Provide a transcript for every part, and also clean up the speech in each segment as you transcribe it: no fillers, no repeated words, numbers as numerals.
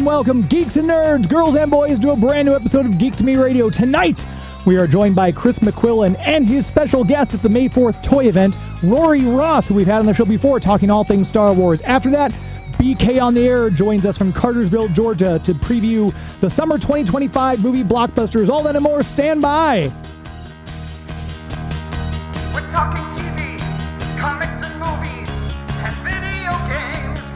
Welcome, geeks and nerds, girls and boys, to a brand new episode of Geek to Me Radio. Tonight, we are joined by Chris McQuillen and his special guest at the May 4th toy event, Rory Ross, who we've had on the show before, talking all things Star Wars. After that, BK on the Air joins us from Cartersville, Georgia, to preview the summer 2025 movie Blockbusters. All that and more, stand by. We're talking TV, comics and movies, and video games.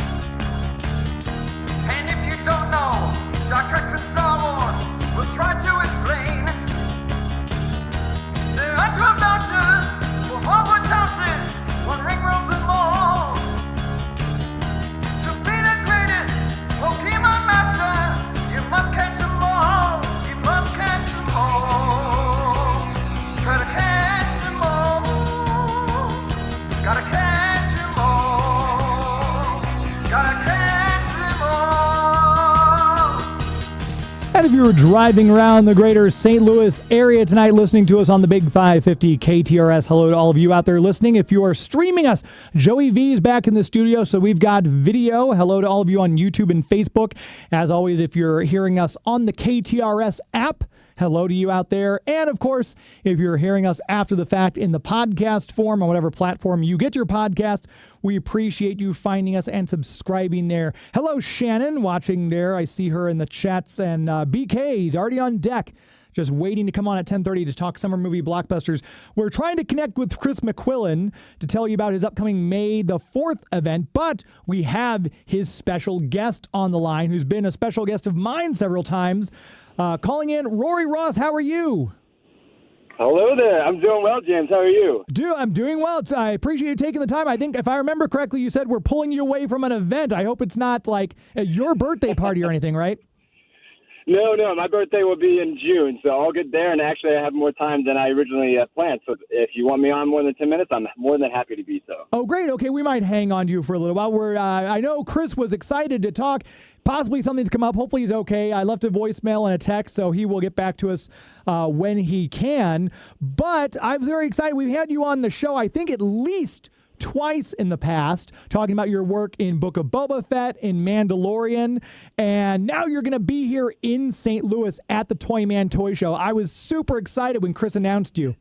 And if you don't know Star Trek from Star Wars, we'll try to explain. There are 12 doctors, 4 Hogwarts houses, 1 ring rules them all. To be the greatest Pokemon master, you must catch them all. You must catch them all. Try to catch them all. Gotta catch them all. Gotta catch them all. And if you were driving around the greater St. Louis area tonight listening to us on the Big 550 KTRS, hello to all of you out there listening. If you are streaming us, Joey V is back in the studio, so we've got video. Hello to all of you on YouTube and Facebook. As always, if you're hearing us on the KTRS app, hello to you out there. And of course, if you're hearing us after the fact in the podcast form on whatever platform you get your podcast, we appreciate you finding us and subscribing there. Hello, Shannon, watching there. I see her in the chats. And BK, he's already on deck, just waiting to come on at 10:30 to talk summer movie Blockbusters. We're trying to connect with Chris McQuillen to tell you about his upcoming May the 4th event, but we have his special guest on the line, who's been a special guest of mine several times. Calling in, Rory Ross, how are you? Hello there. I'm doing well, James. How are you? Dude, I'm doing well. I appreciate you taking the time. I think, if I remember correctly, you said we're pulling you away from an event. I hope it's not like your birthday party or anything, right? No, my birthday will be in June, so I'll get there, and actually I have more time than I originally planned, so if you want me on more than 10 minutes, I'm more than happy to be so. Oh, great. Okay, we might hang on to you for a little while. I know Chris was excited to talk. Possibly something's come up. Hopefully he's okay. I left a voicemail and a text, so he will get back to us when he can. But I'm very excited. We've had you on the show, I think, at least twice in the past, talking about your work in Book of Boba Fett, in Mandalorian, and now you're going to be here in St. Louis at the Toyman Toy Show. I was super excited when Chris announced you.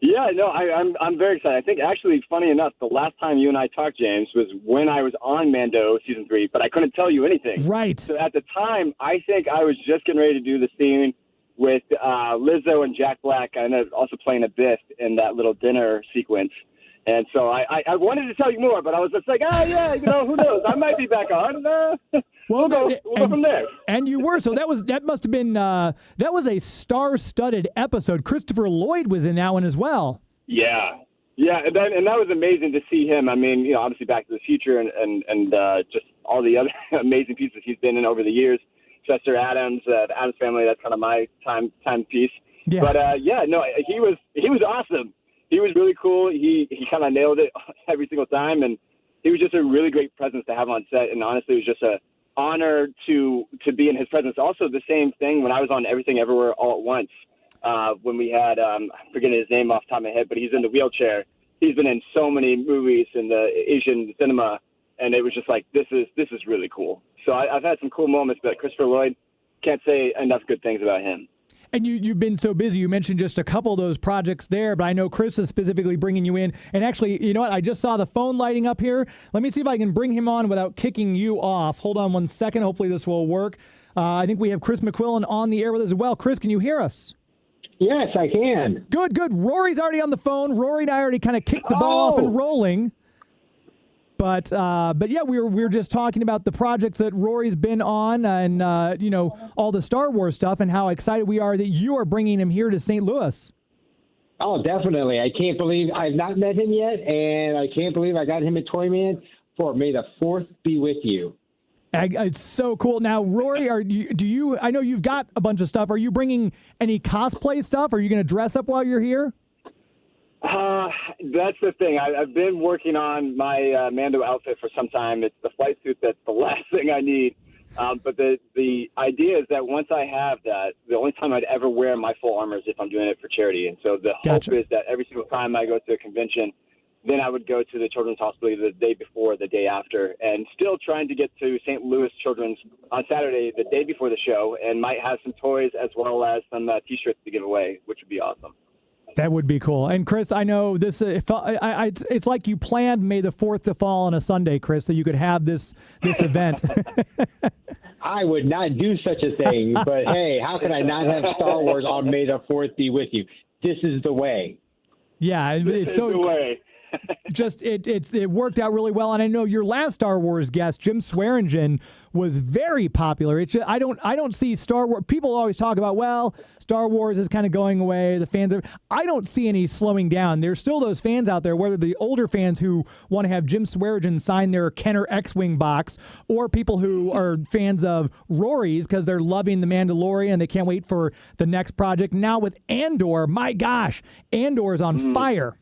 Yeah, no, I'm very excited. I think, actually, funny enough, the last time you and I talked, James, was when I was on Mando Season 3, but I couldn't tell you anything. Right. So at the time, I think I was just getting ready to do the scene with Lizzo and Jack Black, and also playing a Biff in that little dinner sequence. And so I wanted to tell you more, but I was just like, who knows? I might be back on. We'll go from there. And you were. So that must have been, that was a star-studded episode. Christopher Lloyd was in that one as well. Yeah, and that was amazing to see him. I mean, obviously Back to the Future and just all the other amazing pieces he's been in over the years. Chester Adams, the Addams Family, that's kind of my timepiece. Yeah. But, he was awesome. He was really cool. He kind of nailed it every single time, and he was just a really great presence to have on set. And honestly, it was just an honor to be in his presence. Also, the same thing when I was on Everything Everywhere All at Once, when we had I'm forgetting his name off the top of my head, but he's in the wheelchair. He's been in so many movies in the Asian cinema, and it was just like, this is really cool. So I've had some cool moments, but Christopher Lloyd, can't say enough good things about him. And you've been so busy. You mentioned just a couple of those projects there, but I know Chris is specifically bringing you in. And actually, you know what? I just saw the phone lighting up here. Let me see if I can bring him on without kicking you off. Hold on one second. Hopefully this will work. I think we have Chris McQuillen on the air with us as well. Chris, can you hear us? Yes, I can. Good. Rory's already on the phone. Rory and I already kind of kicked the ball off and rolling. But yeah, we were just talking about the projects that Rory's been on and, all the Star Wars stuff and how excited we are that you are bringing him here to St. Louis. Oh, definitely. I can't believe I've not met him yet, and I can't believe I got him at Toyman for May the 4th be with you. It's so cool. Now, Rory, I know you've got a bunch of stuff. Are you bringing any cosplay stuff? Are you going to dress up while you're here? That's the thing. I've been working on my Mando outfit for some time. It's the flight suit that's the last thing I need. But the idea is that once I have that, the only time I'd ever wear my full armor is if I'm doing it for charity. And so the Gotcha. hope is that every single time I go to a convention, then I would go to the Children's Hospital either the day before, the day after, and still trying to get to St. Louis Children's on Saturday, the day before the show, and might have some toys as well as some T-shirts to give away, which would be awesome. That would be cool. And Chris, I know this. It's like you planned May the 4th to fall on a Sunday, Chris, so you could have this event. I would not do such a thing, but hey, how can I not have Star Wars on May the 4th be with you? This is the way. Yeah, it's so the way. Just it worked out really well, and I know your last Star Wars guest, Jim Swearingen, was very popular. It's just, I don't see Star Wars. People always talk about, well, Star Wars is kind of going away. The fans are. I don't see any slowing down. There's still those fans out there, whether the older fans who want to have Jim Swearingen sign their Kenner X-wing box, or people who are fans of Rory's because they're loving the Mandalorian. They can't wait for the next project. Now with Andor, my gosh, Andor is on fire.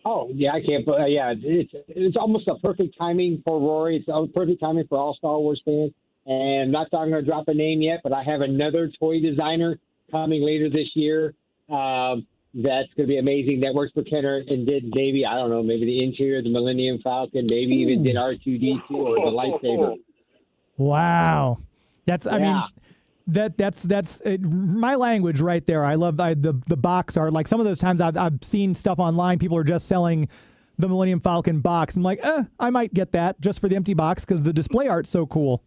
Oh, yeah, I can't. Yeah, it's almost a perfect timing for Rory. It's a perfect timing for all Star Wars fans. And I'm not going to drop a name yet, but I have another toy designer coming later this year that's going to be amazing. That works for Kenner and did maybe, I don't know, maybe the interior of the Millennium Falcon, maybe even did R2-D2 or the lightsaber. Wow. I mean, that's my language right there. I love the box art. Like some of those times I've seen stuff online. People are just selling the Millennium Falcon box. I'm like, I might get that just for the empty box because the display art's so cool.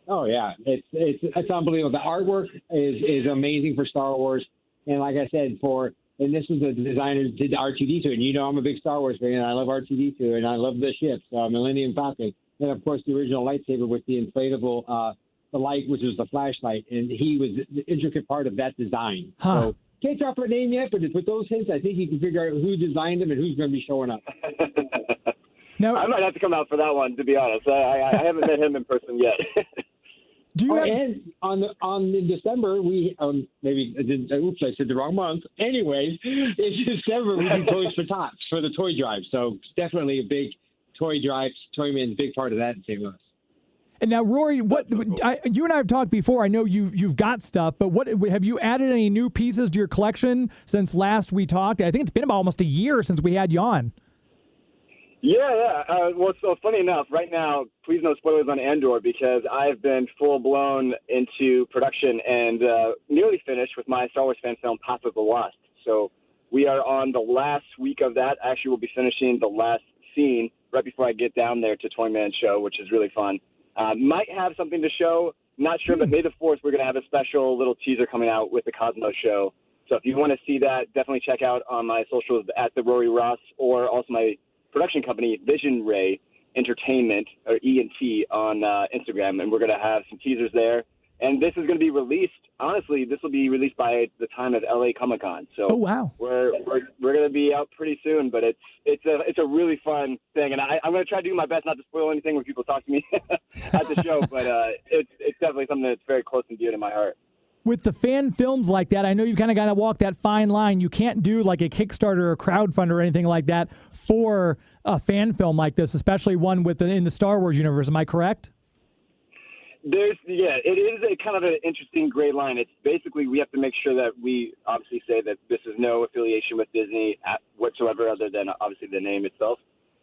Oh yeah, it's unbelievable. The artwork is amazing for Star Wars, and like I said, and this is the designer who did R2-D2, and you know I'm a big Star Wars fan, and I love R2-D2, and I love the ships, Millennium Falcon, and of course the original lightsaber with the inflatable. The light, which was the flashlight, and he was the intricate part of that design. Huh. So can't drop a name yet, but with those hints, I think you can figure out who designed them and who's going to be showing up. Now, I might have to come out for that one, to be honest. I haven't met him in person yet. do you have... And in December, we I said the wrong month. Anyways, in December, we do Toys for Tots for the toy drive. So it's definitely a big toy drive. Toyman's big part of that in St. Louis. And now, Rory, you and I have talked before. I know you've got stuff, but what have you added any new pieces to your collection since last we talked? I think it's been about almost a year since we had you on. Yeah. Well, so funny enough, right now, please no spoilers on Andor because I've been full blown into production and nearly finished with my Star Wars fan film, Path of the Lost. So we are on the last week of that. Actually, we'll be finishing the last scene right before I get down there to Toyman Show, which is really fun. Might have something to show, not sure, but May the 4th, we're going to have a special little teaser coming out with the Cosmos Show. So if you want to see that, definitely check out on my socials at the Rory Ross or also my production company, Vision Ray Entertainment, or E&T, on Instagram. And we're going to have some teasers there. And this is going to be released. Honestly, this will be released by the time of LA Comic-Con. So wow. We're going to be out pretty soon, but it's a really fun thing. And I'm going to try to do my best not to spoil anything when people talk to me at the show, but it's definitely something that's very close and dear to my heart. With the fan films like that, I know you've kind of got to walk that fine line. You can't do like a Kickstarter or crowdfund or anything like that for a fan film like this, especially one in the Star Wars universe. Am I correct? It is a kind of an interesting gray line. It's basically we have to make sure that we obviously say that this is no affiliation with Disney whatsoever other than obviously the name itself,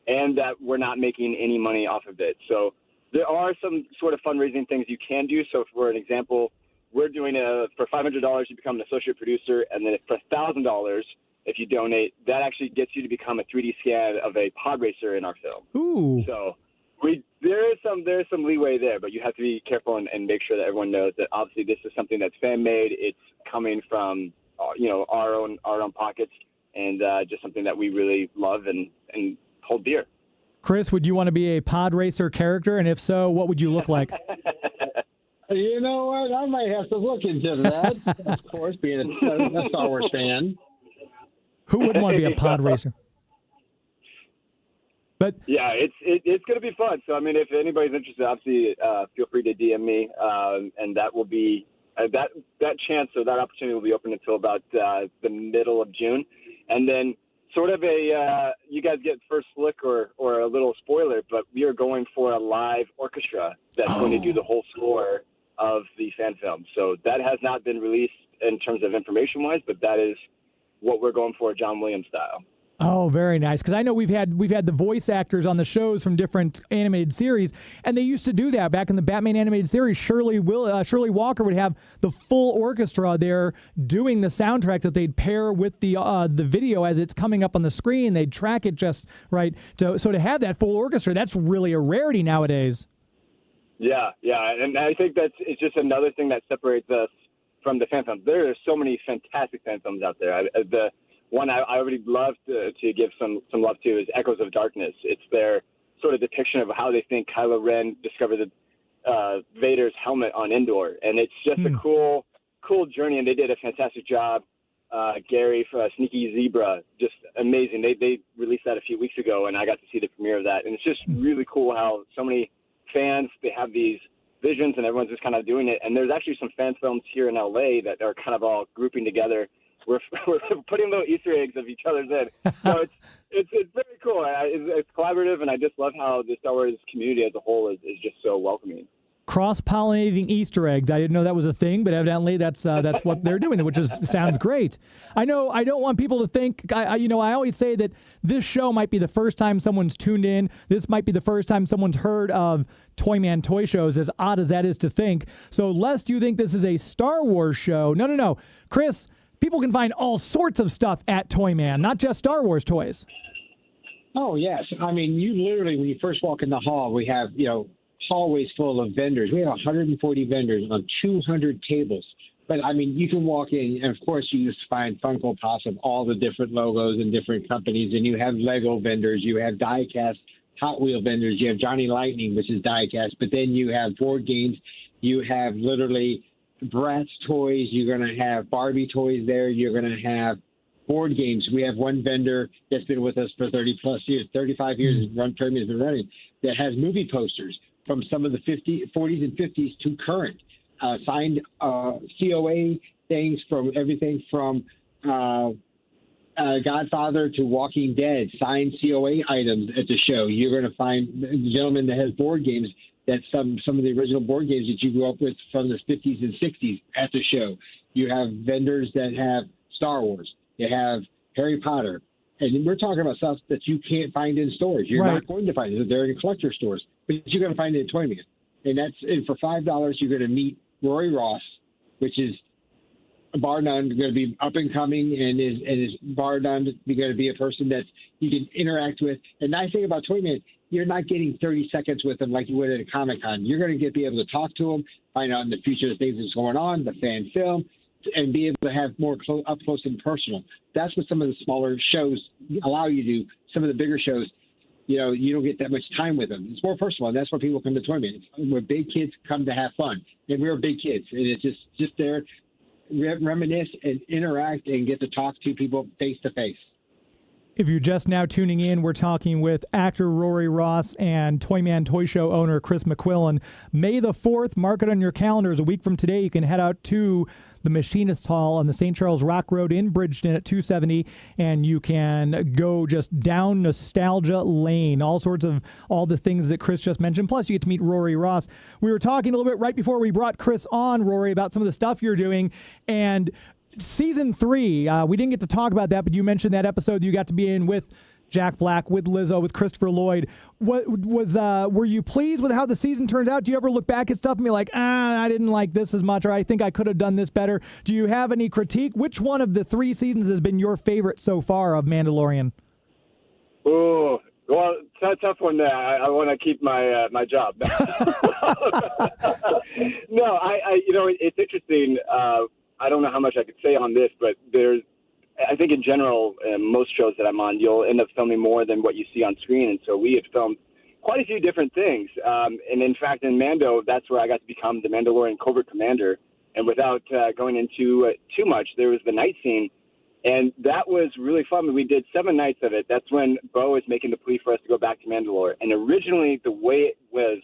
and that we're not making any money off of it. So there are some sort of fundraising things you can do. So for an example, we're doing for $500 you become an associate producer, and then for $1,000 if you donate, that actually gets you to become a 3D scan of a pod racer in our film. Ooh. So there is some leeway there, but you have to be careful and make sure that everyone knows that obviously this is something that's fan made. It's coming from our own pockets, and just something that we really love and hold dear. Chris, would you want to be a pod racer character, and if so, what would you look like? You know what? I might have to look into that. Of course, being a Star Wars fan. Who wouldn't want to be a pod racer? But yeah, it's going to be fun. So I mean, if anybody's interested, obviously feel free to DM me, and that will be that chance or that opportunity will be open until about the middle of June. And then sort of you guys get first look or a little spoiler, but we are going for a live orchestra that's going to do the whole score of the fan film. So that has not been released in terms of information-wise, but that is what we're going for, John Williams style. Oh, very nice. Because I know we've had the voice actors on the shows from different animated series, and they used to do that back in the Batman animated series. Shirley Walker would have the full orchestra there doing the soundtrack that they'd pair with the video as it's coming up on the screen. They'd track it just right. So to have that full orchestra, that's really a rarity nowadays. Yeah, and I think it's just another thing that separates us from the fan films. There are so many fantastic fan films out there. The one I would love to give some love to is Echoes of Darkness. It's their sort of depiction of how they think Kylo Ren discovered Vader's helmet on Endor, and it's just a cool journey. And they did a fantastic job. Gary for Sneaky Zebra, just amazing. They released that a few weeks ago, and I got to see the premiere of that. And it's just really cool how so many fans, they have these visions, and everyone's just kind of doing it. And there's actually some fan films here in LA that are kind of all grouping together. We're putting little Easter eggs of each other's in. So it's very cool. It's collaborative, and I just love how the Star Wars community as a whole is just so welcoming. Cross-pollinating Easter eggs. I didn't know that was a thing, but evidently that's what they're doing, which sounds great. I know I don't want people to think. I always say that this show might be the first time someone's tuned in. This might be the first time someone's heard of Toyman Toy Shows, as odd as that is to think. So, lest you think this is a Star Wars show, no, Chris. People can find all sorts of stuff at Toyman, not just Star Wars toys. Oh, yes. I mean, you literally, when you first walk in the hall, we have, hallways full of vendors. We have 140 vendors on 200 tables. But, I mean, you can walk in, and, of course, you just find Funko Pops of all the different logos and different companies. And you have Lego vendors. You have die-cast Hot Wheel vendors. You have Johnny Lightning, which is die-cast. But then you have board games. You have literally Bratz toys. You're going to have Barbie toys there. You're going to have board games. We have one vendor that's been with us for 30-plus years, 35 years, Toyman has been running, that has movie posters from some of the 40s and 50s to current, signed COA things from everything from Godfather to Walking Dead, signed COA items at the show. You're going to find the gentleman that has board games, that some of the original board games that you grew up with from the 50s and 60s at the show. You have vendors that have Star Wars. You have Harry Potter. And we're talking about stuff that you can't find in stores. You're not going to find it. They're in collector stores. But you're going to find it at Toyman. And for $5, you're going to meet Rory Ross, which is bar none going to be up and coming, and is bar none going to be a person that you can interact with. And the nice thing about Toyman, you're not getting 30 seconds with them like you would at a Comic-Con. You're going to be able to talk to them, find out in the future the things that's going on, the fan film, and be able to have more up close and personal. That's what some of the smaller shows allow you to do. Some of the bigger shows, you don't get that much time with them. It's more personal, and that's why people come to Toyman. Where big kids come to have fun, and we're big kids, and it's just there, reminisce and interact and get to talk to people face to face. If you're just now tuning in, we're talking with actor Rory Ross and Toyman Toy Show owner Chris McQuillen. May the 4th, mark it on your calendars. A week from today, you can head out to the Machinists Hall on the St. Charles Rock Road in Bridgeton at 270, and you can go just down nostalgia lane, all the things that Chris just mentioned. Plus, you get to meet Rory Ross. We were talking a little bit right before we brought Chris on, Rory, about some of the stuff you're doing, and Season 3, we didn't get to talk about that, but you mentioned that episode you got to be in with Jack Black, with Lizzo, with Christopher Lloyd. Were you pleased with how the season turns out? Do you ever look back at stuff and be like, I didn't like this as much, or I think I could have done this better? Do you have any critique? Which one of the 3 seasons has been your favorite so far of Mandalorian? Oh, well, it's a tough one there. I want to keep my job. No, it's interesting. I don't know how much I could say on this, but I think in general, most shows that I'm on, you'll end up filming more than what you see on screen. And so we had filmed quite a few different things. And in fact, in Mando, that's where I got to become the Mandalorian Covert Commander. And without going into too much, there was the night scene. And that was really fun. We did 7 nights of it. That's when Bo is making the plea for us to go back to Mandalore. And originally, the way it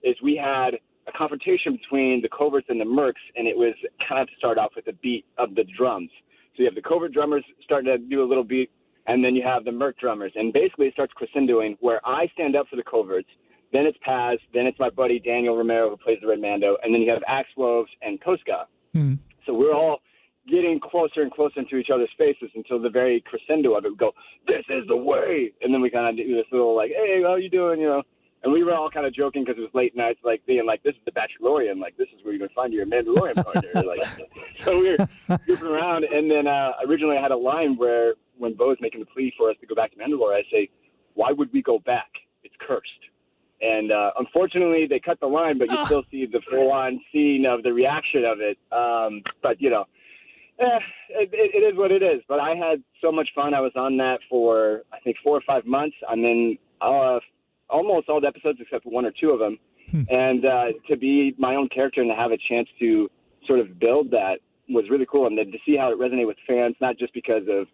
is we had a confrontation between the coverts and the mercs, and it was kind of to start off with the beat of the drums. So you have the covert drummers starting to do a little beat, and then you have the merc drummers. And basically it starts crescendoing where I stand up for the coverts, then it's Paz, then it's my buddy Daniel Romero who plays the Red Mando, and then you have Axe Woves and Koska. Mm. So we're all getting closer and closer into each other's faces until the very crescendo of it. We go, this is the way. And then we kind of do this little like, hey, how you doing, you know? And we were all kind of joking because it was late nights, like being like, this is the Bachelorian. Like, this is where you're going to find your Mandalorian partner. Like, so we were goofing around. And then originally I had a line where when Bo's making the plea for us to go back to Mandalore, I say, why would we go back? It's cursed. And unfortunately, they cut the line, but you still see the full-on scene of the reaction of it. But, you know, it is what it is. But I had so much fun. I was on that for, I think, 4 or 5 months. I'm in almost all the episodes except for 1 or 2 of them. And to be my own character and to have a chance to sort of build that was really cool. And then to see how it resonated with fans, not just because of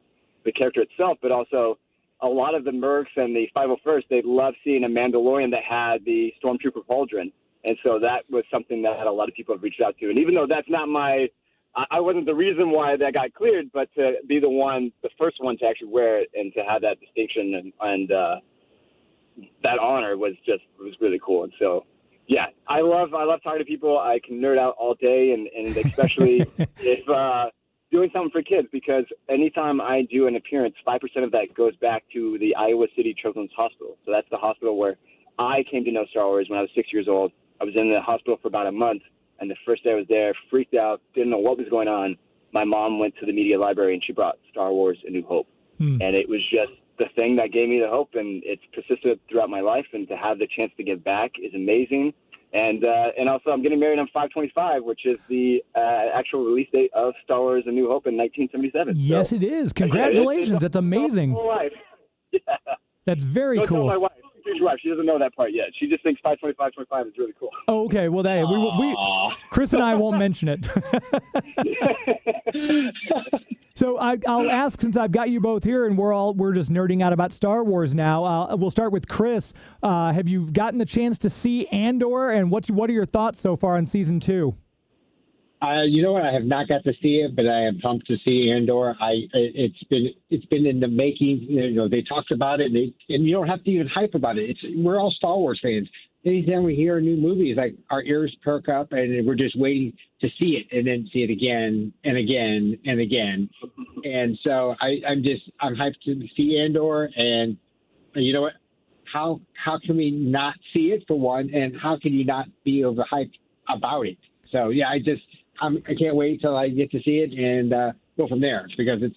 the character itself, but also a lot of the Mercs and the 501st, they love seeing a Mandalorian that had the Stormtrooper pauldron. And so that was something that a lot of people have reached out to. And even though that's not I wasn't the reason why that got cleared, but to be the first one to actually wear it and to have that distinction and that honor was really cool. And so, yeah, I love talking to people. I can nerd out all day, and especially if doing something for kids, because anytime I do an appearance, 5% of that goes back to the Iowa City Children's Hospital. So that's the hospital where I came to know Star Wars when I was 6 years old. I was in the hospital for about a month, and the first day I was there, freaked out, didn't know what was going on. My mom went to the media library, and she brought Star Wars A New Hope. And it was just the thing that gave me the hope, and it's persisted throughout my life, and to have the chance to give back is amazing. And also I'm getting married on 5/25, which is the actual release date of Star Wars A New Hope in 1977. Yes, so, it is. Congratulations. That's amazing. Life. Yeah. That's very Don't cool. Tell my wife. Future wife. She doesn't know that part yet. She just thinks 5/25/25 is really cool. Oh, okay. Well, we Chris and I won't mention it. So I'll ask, since I've got you both here and we're just nerding out about Star Wars now. We'll start with Chris. Have you gotten the chance to see Andor, and what are your thoughts so far on season 2? You know what? I have not got to see it, but I am pumped to see Andor. It's been in the making. You know, they talked about it, and you don't have to even hype about it. We're all Star Wars fans. Anytime we hear a new movie, it's like our ears perk up, and we're just waiting to see it, and then see it again and again and again. And so I'm hyped to see Andor. And you know what? How can we not see it, for one, and how can you not be overhyped about it? So yeah, I can't wait till I get to see it and go from there, because it's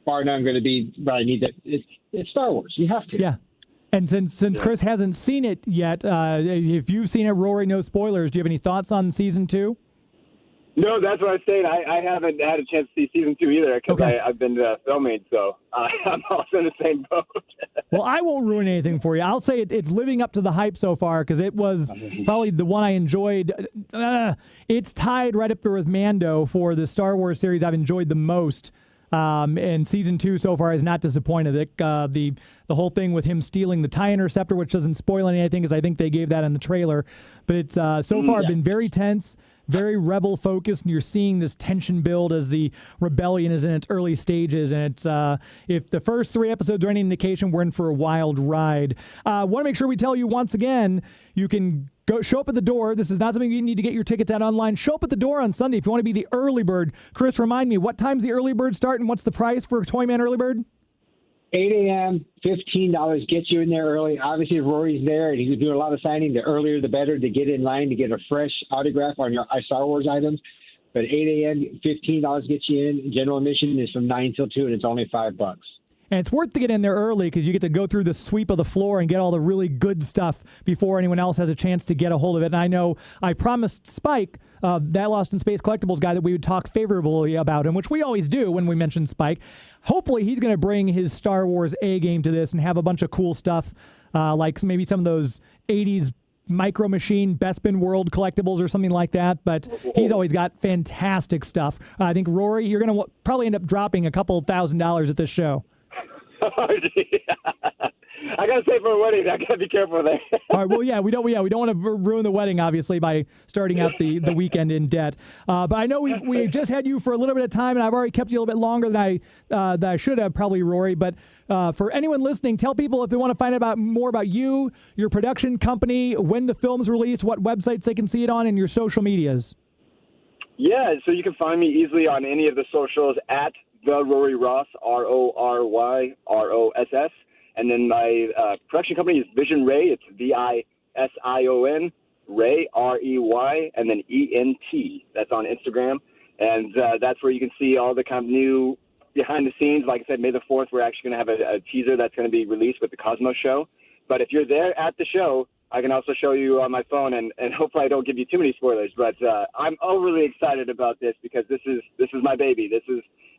bar none going to be what I need. It's Star Wars. You have to. Yeah. And since Chris hasn't seen it yet, if you've seen it, Rory, no spoilers. Do you have any thoughts on season 2? No, that's what I was saying. I haven't had a chance to see season 2 either, because I've been filming, so I'm also in the same boat. Well, I won't ruin anything for you. I'll say it's living up to the hype so far, because it was probably the one I enjoyed. It's tied right up there with Mando for the Star Wars series I've enjoyed the most. And season 2 so far has not disappointed. The whole thing with him stealing the TIE Interceptor, which doesn't spoil anything, because I think they gave that in the trailer. But it's so far been very tense, very rebel focused, and you're seeing this tension build as the rebellion is in its early stages. And it's if the first 3 episodes are any indication, we're in for a wild ride. Want to make sure we tell you once again, you can show up at the door. This is not something you need to get your tickets at online. Show up at the door on Sunday if you want to be the early bird. Chris, remind me, what time's the early bird start, and what's the price for Toyman early bird? 8 a.m., $15 gets you in there early. Obviously, Rory's there, and he's doing a lot of signing. The earlier, the better, to get in line to get a fresh autograph on your Star Wars items. But 8 a.m., $15 gets you in. General admission is from 9 till 2, and it's only $5. And it's worth to get in there early, because you get to go through the sweep of the floor and get all the really good stuff before anyone else has a chance to get a hold of it. And I know I promised Spike, that Lost in Space Collectibles guy, that we would talk favorably about him, which we always do when we mention Spike. Hopefully he's going to bring his Star Wars A game to this and have a bunch of cool stuff, like maybe some of those 80s Micro Machine Bespin World collectibles or something like that. But he's always got fantastic stuff. I think, Rory, you're going to probably end up dropping a couple $1,000s at this show. I gotta say for a wedding, I gotta be careful there. All right. Well, we don't want to ruin the wedding, obviously, by starting out the weekend in debt. But I know we just had you for a little bit of time, and I've already kept you a little bit longer than I should have, probably, Rory. But for anyone listening, tell people if they want to find out more about you, your production company, when the film's released, what websites they can see it on, and your social medias. Yeah, so you can find me easily on any of the socials at the Rory Ross, RORYROSS. And then my production company is Vision Ray. It's VISION, Ray, REY, and then ENT. That's on Instagram. And that's where you can see all the kind of new behind the scenes. Like I said, May the 4th, we're actually going to have a teaser that's going to be released with the Cosmos Show. But if you're there at the show, I can also show you on my phone, and hopefully I don't give you too many spoilers. But I'm overly excited about this because this is my baby.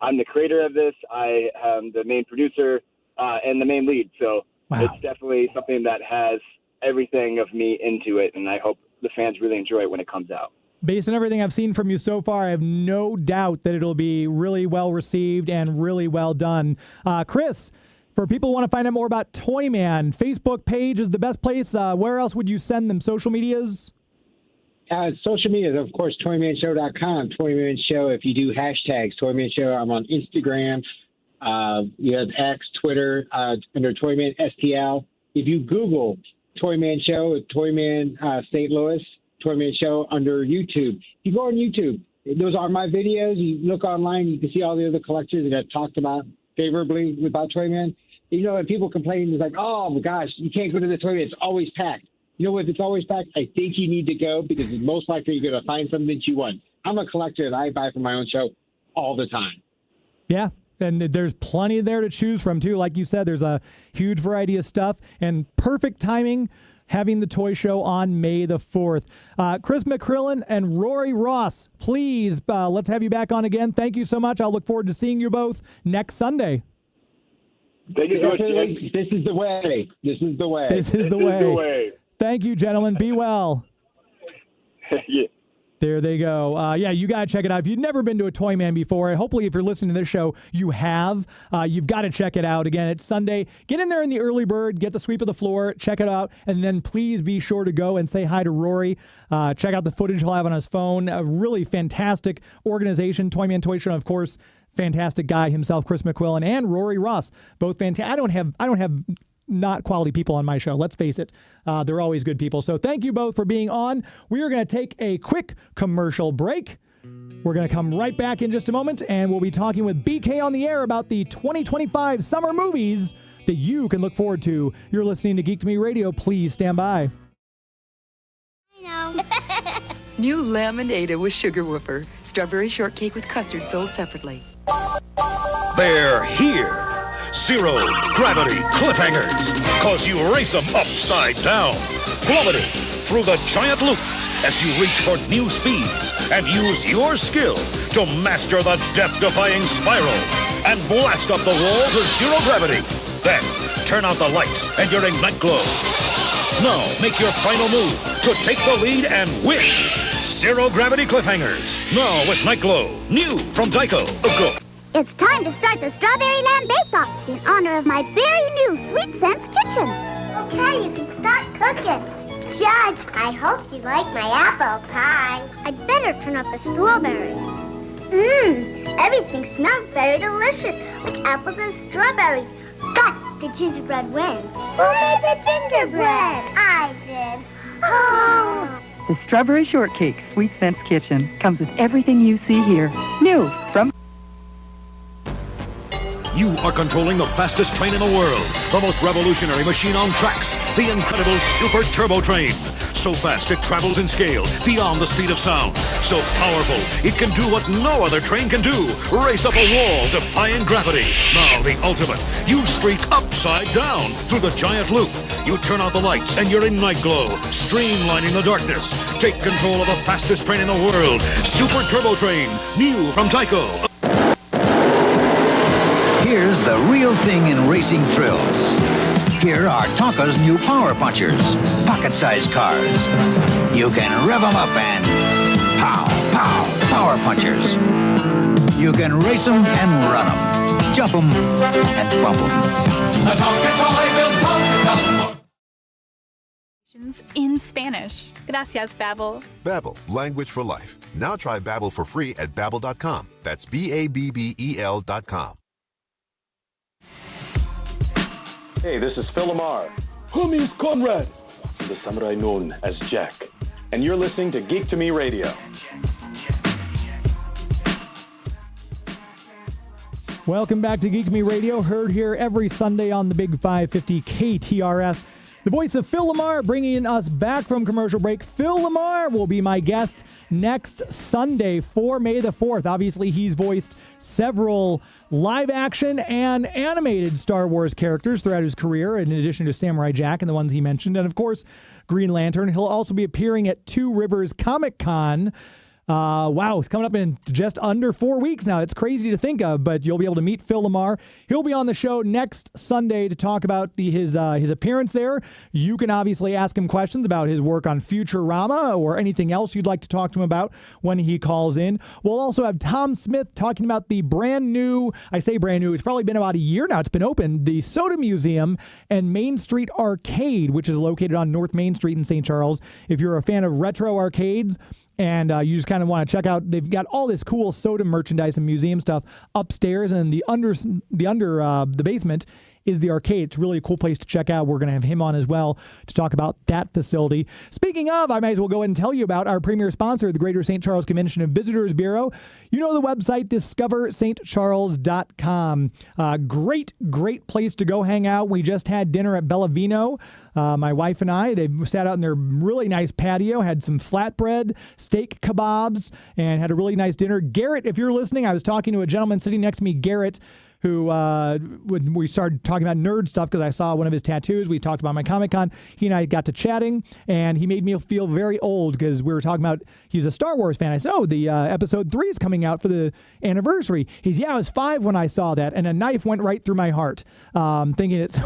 I'm the creator of this. I am the main producer and the main lead. So It's definitely something that has everything of me into it, and I hope the fans really enjoy it when it comes out. Based on everything I've seen from you so far, I have no doubt that it'll be really well received and really well done. Chris, for people who want to find out more about Toyman, Facebook page is the best place. Where else would you send them? Social medias? Social media, of course, ToymanShow.com, Toyman Show. If you do hashtags, Toyman Show, I'm on Instagram. You have X, Twitter, under Toyman STL. If you Google Toyman Show, Toyman St. Louis, Toyman Show under YouTube. You go on YouTube. Those are my videos. You look online, you can see all the other collectors that have talked about favorably about Toyman. You know, and people complain, it's like, oh my gosh, you can't go to the Toyman. It's always packed. You know what? If it's always packed, I think you need to go because it's most likely you're going to find something that you want. I'm a collector and I buy for my own show all the time. Yeah. And there's plenty there to choose from, too. Like you said, there's a huge variety of stuff and perfect timing having the toy show on May the 4th. Chris McQuillen and Rory Ross, please, let's have you back on again. Thank you so much. I'll look forward to seeing you both next Sunday. Thank you so much, Jim. This is the way. This is the way. This is the way. Thank you, gentlemen. Be well. Yeah. There they go. You got to check it out. If you've never been to a Toyman before, hopefully if you're listening to this show, you have. You've got to check it out. Again, it's Sunday. Get in there in the early bird, get the sweep of the floor, check it out, and then please be sure to go and say hi to Rory. Check out the footage he'll have on his phone. A really fantastic organization, Toyman Toy Show, of course. Fantastic guy himself, Chris McQuillen, and Rory Ross. Both fantastic. I don't have not quality people on my show. Let's face it. They're always good people. So thank you both for being on. We are going to take a quick commercial break. We're going to come right back in just a moment, and we'll be talking with BK on the air about the 2025 summer movies that you can look forward to. You're listening to Geek to Me Radio. Please stand by. I know. New Lemonade with sugar woofer. Strawberry shortcake with custard sold separately. They're here. Zero gravity cliffhangers, cause you race them upside down, plummeting through the giant loop as you reach for new speeds and use your skill to master the death-defying spiral and blast up the wall to zero gravity. Then, turn out the lights and you're in night glow. Now, make your final move to take the lead and win. Zero gravity cliffhangers, now with night glow, new from Tyco. Go. It's time to start the Strawberry Land Bake-Off in honor of my very new Sweet Sense kitchen. Okay, you can start cooking. Judge, I hope you like my apple pie. I'd better turn up the strawberries. Everything smells very delicious, like apples and strawberries. But the gingerbread wins. Who made the gingerbread? I did. Oh. The Strawberry Shortcake Sweet Sense Kitchen comes with everything you see here. New from... You are controlling the fastest train in the world, the most revolutionary machine on tracks, the incredible Super Turbo Train. So fast it travels in scale, beyond the speed of sound. So powerful, it can do what no other train can do. Race up a wall, defying gravity. Now the ultimate. You streak upside down through the giant loop. You turn out the lights and you're in night glow, streamlining the darkness. Take control of the fastest train in the world. Super Turbo Train, new from Tyco. Here's the real thing in racing thrills. Here are Tonka's new Power Punchers, pocket-sized cars. You can rev them up and pow, pow, Power Punchers. You can race them and run them, jump them and bump them. The Tonka toy will Tonka In Spanish. Gracias, Babbel. Babbel, language for life. Now try Babbel for free at babbel.com. That's BABBEL.com. Hey, this is Phil Lamar. Homies Conrad. The samurai known as Jack. And you're listening to Geek to Me Radio. Welcome back to Geek to Me Radio, heard here every Sunday on the Big 550 KTRS. The voice of Phil Lamar bringing us back from commercial break. Phil Lamar will be my guest next Sunday for May the 4th. Obviously, he's voiced several live action and animated Star Wars characters throughout his career, in addition to Samurai Jack and the ones he mentioned, and of course, Green Lantern. He'll also be appearing at Two Rivers Comic Con. Wow, it's coming up in just under 4 weeks now. It's crazy to think of, but you'll be able to meet Phil Lamar. He'll be on the show next Sunday to talk about his appearance there. You can obviously ask him questions about his work on Futurama or anything else you'd like to talk to him about when he calls in. We'll also have Tom Smith talking about the brand new, I say brand new, it's probably been about a year now it's been open, the Soda Museum and Main Street Arcade, which is located on North Main Street in St. Charles. If you're a fan of retro arcades, and you just kind of want to check out, they've got all this cool soda merchandise and museum stuff upstairs, and the basement is the arcade. It's really a cool place to check out. We're going to have him on as well to talk about that facility. Speaking of, I might as well go ahead and tell you about our premier sponsor, the Greater St. Charles Convention and Visitors Bureau. You know the website, discoverstcharles.com. Great place to go hang out. We just had dinner at Bellavino. My wife and I, they sat out in their really nice patio, had some flatbread, steak kebabs, and had a really nice dinner. Garrett, if you're listening, I was talking to a gentleman sitting next to me, Garrett, who when we started talking about nerd stuff because I saw one of his tattoos. We talked about my Comic-Con. He and I got to chatting, and he made me feel very old because we were talking about he's a Star Wars fan. I said, the episode 3 is coming out for the anniversary. He's, I was 5 when I saw that, and a knife went right through my heart, thinking it's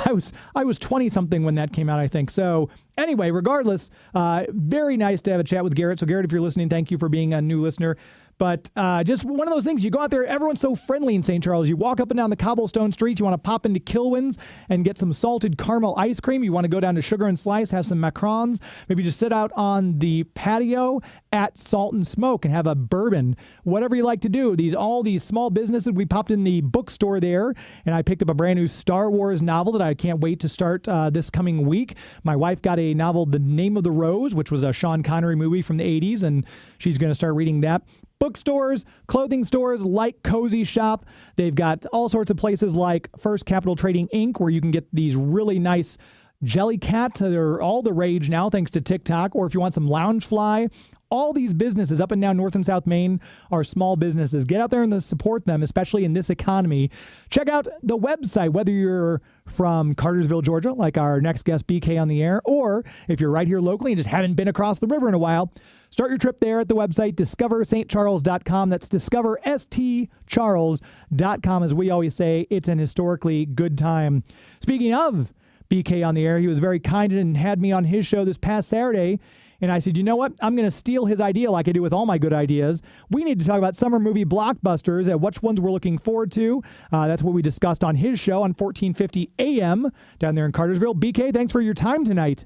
I was 20-something when that came out, I think. So anyway, regardless, very nice to have a chat with Garrett. So Garrett, if you're listening, thank you for being a new listener. But just one of those things, you go out there, everyone's so friendly in St. Charles. You walk up and down the cobblestone streets, you want to pop into Kilwin's and get some salted caramel ice cream. You want to go down to Sugar and Slice, have some macarons, maybe just sit out on the patio at Salt and Smoke and have a bourbon, whatever you like to do. All these small businesses, we popped in the bookstore there, and I picked up a brand new Star Wars novel that I can't wait to start this coming week. My wife got a novel, The Name of the Rose, which was a Sean Connery movie from the 80s, and she's going to start reading that. Bookstores, clothing stores like Cozy Shop. They've got all sorts of places like First Capital Trading Inc., where you can get these really nice Jellycat. They're all the rage now thanks to TikTok. Or if you want some Loungefly, all these businesses up and down North and South Main are small businesses. Get out there and support them, especially in this economy. Check out the website, whether you're from Cartersville, Georgia, like our next guest, BK on the air, or if you're right here locally and just haven't been across the river in a while, start your trip there at the website, discoverstcharles.com. That's discoverstcharles.com. As we always say, it's an historically good time. Speaking of BK on the air, he was very kind and had me on his show this past Saturday. And I said, you know what? I'm going to steal his idea like I do with all my good ideas. We need to talk about summer movie blockbusters and which ones we're looking forward to. That's what we discussed on his show on 1450 AM down there in Cartersville. BK, thanks for your time tonight.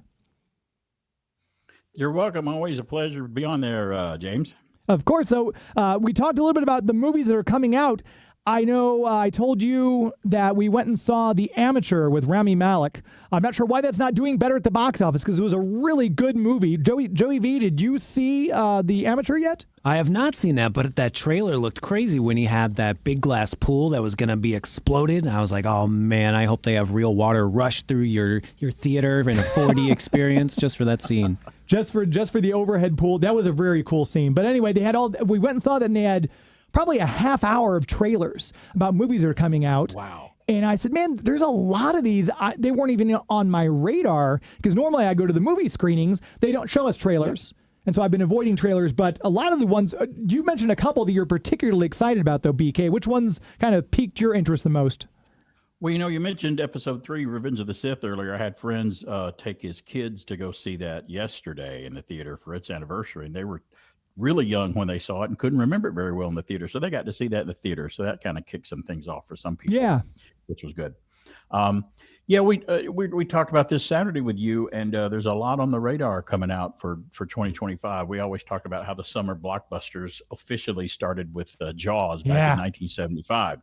You're welcome. Always a pleasure to be on there, James. Of course. So we talked a little bit about the movies that are coming out. I know I told you that we went and saw The Amateur with Rami Malek. I'm not sure why that's not doing better at the box office because it was a really good movie. Joey V, did you see The Amateur yet? I have not seen that, but that trailer looked crazy when he had that big glass pool that was going to be exploded. And I was like, oh, man, I hope they have real water rush through your theater in a 4D experience just for that scene. Just for the overhead pool. That was a very cool scene. But anyway, we went and saw that, and they had probably a half hour of trailers about movies that are coming out. Wow. And I said, man, there's a lot of these. They weren't even on my radar because normally I go to the movie screenings. They don't show us trailers. Yep. And so I've been avoiding trailers. But a lot of the ones, you mentioned a couple that you're particularly excited about, though, BK. Which ones kind of piqued your interest the most? Well, you mentioned episode 3, Revenge of the Sith, earlier. I had friends take his kids to go see that yesterday in the theater for its anniversary. And they were really young when they saw it and couldn't remember it very well in the theater. So they got to see that in the theater. So that kind of kicked some things off for some people. Yeah. Which was good. Yeah, we talked about this Saturday with you, and there's a lot on the radar coming out for 2025. We always talked about how the summer blockbusters officially started with Jaws back in 1975,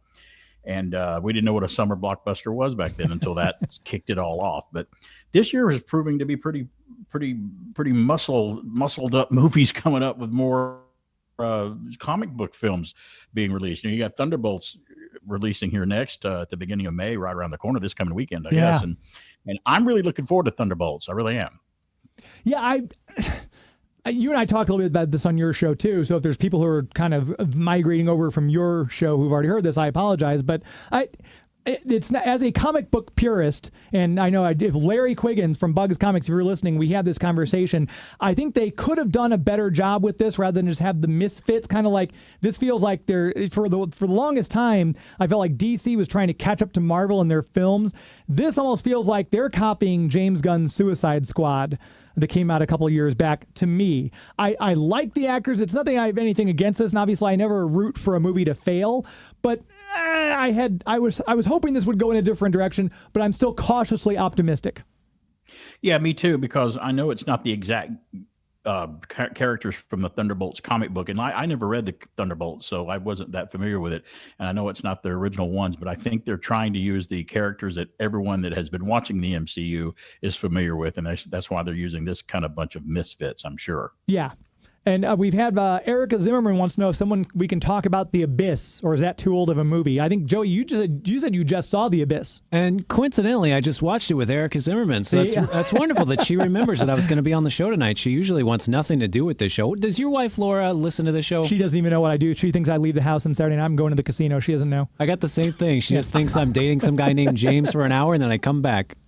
and we didn't know what a summer blockbuster was back then until that kicked it all off. But this year is proving to be pretty muscled up movies coming up with more comic book films being released. You got Thunderbolts releasing here next at the beginning of May, right around the corner this coming weekend, I guess. And I'm really looking forward to Thunderbolts. I really am. Yeah, you and I talked a little bit about this on your show too. So if there's people who are kind of migrating over from your show who've already heard this, I apologize. But it's not, as a comic book purist, and I know if Larry Quiggins from Bugs Comics, if you're listening, we had this conversation. I think they could have done a better job with this rather than just have the misfits. Kind of like this feels like they're for the longest time. I felt like DC was trying to catch up to Marvel in their films. This almost feels like they're copying James Gunn's Suicide Squad that came out a couple of years back. To me, I like the actors. It's nothing I have anything against this, and obviously I never root for a movie to fail, but I was hoping this would go in a different direction, but I'm still cautiously optimistic. Yeah, me too, because I know it's not the exact characters from the Thunderbolts comic book, and I never read the Thunderbolts, so I wasn't that familiar with it, and I know it's not the original ones, but I think they're trying to use the characters that everyone that has been watching the MCU is familiar with, and that's why they're using this kind of bunch of misfits, I'm sure. Yeah. And we've had Erica Zimmerman wants to know if we can talk about The Abyss, or is that too old of a movie? I think, Joey, you said you just saw The Abyss. And coincidentally, I just watched it with Erica Zimmerman. So that's wonderful that she remembers that I was going to be on the show tonight. She usually wants nothing to do with this show. Does your wife, Laura, listen to the show? She doesn't even know what I do. She thinks I leave the house on Saturday and I'm going to the casino. She doesn't know. I got the same thing. She just thinks I'm dating some guy named James for an hour and then I come back.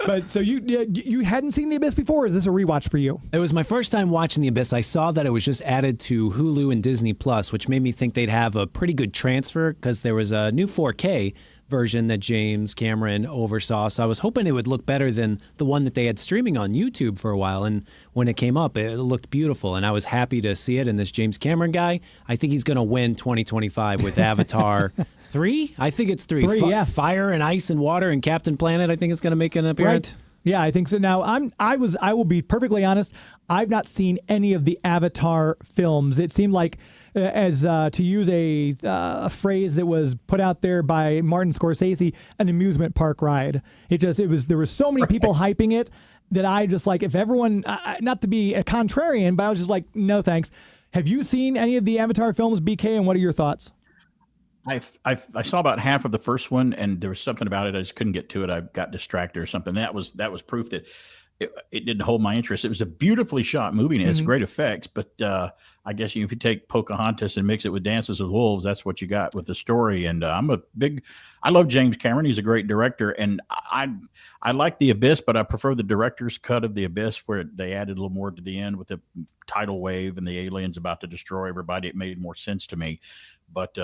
But so you hadn't seen The Abyss before, or is this a rewatch for you? It was my first time watching The Abyss. I saw that it was just added to Hulu and Disney Plus, which made me think they'd have a pretty good transfer because there was a new 4K version that James Cameron oversaw. So I was hoping it would look better than the one that they had streaming on YouTube for a while. And when it came up, it looked beautiful. And I was happy to see it. And this James Cameron guy, I think he's going to win 2025 with Avatar 3. I think it's 3. Yeah. Fire and Ice and Water and Captain Planet, I think it's going to make an appearance. Right. Yeah, I think so. Now, I will be perfectly honest. I've not seen any of the Avatar films. It seemed like, to use a phrase that was put out there by Martin Scorsese, an amusement park ride. There were so many people hyping it that I just like, if everyone, not to be a contrarian, but I was just like, no thanks. Have you seen any of the Avatar films, BK, and what are your thoughts? I saw about half of the first one, and there was something about it I just couldn't get to it. I got distracted or something. That was proof that it didn't hold my interest. It was a beautifully shot movie, and it has great effects. But I guess if you take Pocahontas and mix it with Dances with Wolves, that's what you got with the story. And I love James Cameron. He's a great director, and I like The Abyss, but I prefer the director's cut of The Abyss, where they added a little more to the end with the tidal wave and the aliens about to destroy everybody. It made more sense to me. But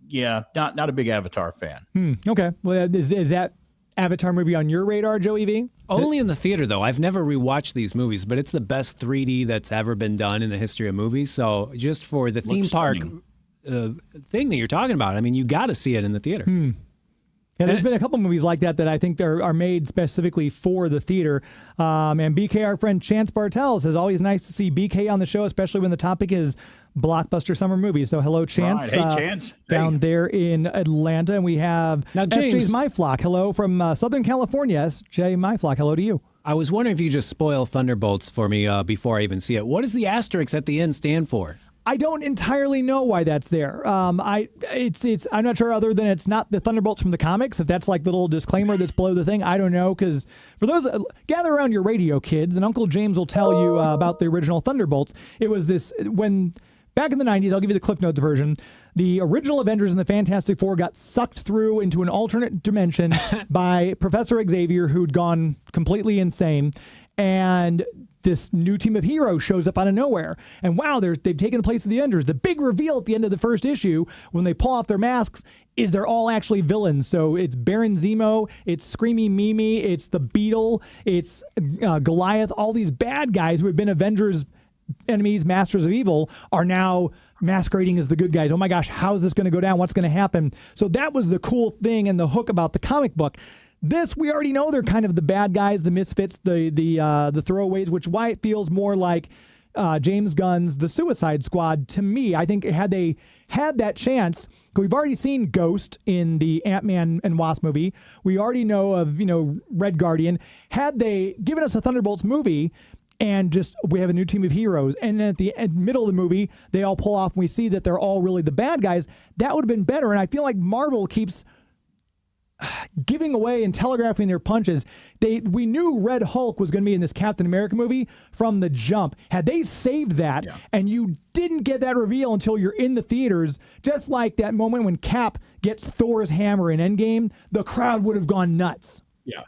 yeah, not a big Avatar fan. Okay. Well, is that Avatar movie on your radar, Joey V? Only in the theater, though. I've never rewatched these movies, but it's the best 3D that's ever been done in the history of movies. So just for the theme park thing that you're talking about, I mean, you got to see it in the theater. Yeah, there's been a couple movies like that I think are made specifically for the theater. And BK, our friend Chance Bartel, says always nice to see BK on the show, especially when the topic is blockbuster summer movies. So hello, Chance. Right. Hey, Chance. Down there in Atlanta. And we have now, James, SJ's MyFlock. Hello from Southern California. SJ MyFlock. Hello to you. I was wondering if you just spoil Thunderbolts for me before I even see it. What does the asterisk at the end stand for? I don't entirely know why that's there. I'm not sure, other than it's not the Thunderbolts from the comics. If that's like the little disclaimer that's below the thing, I don't know. Because for those, gather around your radio, kids, and Uncle James will tell you about the original Thunderbolts. It was this back in the 90s. I'll give you the Cliff Notes version. The original Avengers and the Fantastic Four got sucked through into an alternate dimension by Professor Xavier, who'd gone completely insane, and this new team of heroes shows up out of nowhere. And wow, they've taken the place of the Avengers. The big reveal at the end of the first issue, when they pull off their masks, is they're all actually villains. So it's Baron Zemo, it's Screamy Mimi, it's the Beetle, it's Goliath. All these bad guys who had been Avengers enemies, masters of evil, are now masquerading as the good guys. Oh my gosh, how's this going to go down? What's going to happen? So that was the cool thing and the hook about the comic book. This, we already know they're kind of the bad guys, the misfits, the throwaways, which why it feels more like James Gunn's The Suicide Squad to me. I think had they had that chance, because we've already seen Ghost in the Ant-Man and Wasp movie. We already know of, Red Guardian. Had they given us a Thunderbolts movie and just we have a new team of heroes, and then at the middle of the movie, they all pull off and we see that they're all really the bad guys, that would have been better. And I feel like Marvel keeps giving away and telegraphing their punches. We knew Red Hulk was going to be in this Captain America movie from the jump. Had they saved that, and you didn't get that reveal until you're in the theaters, just like that moment when Cap gets Thor's hammer in Endgame, the crowd would have gone nuts. Yeah.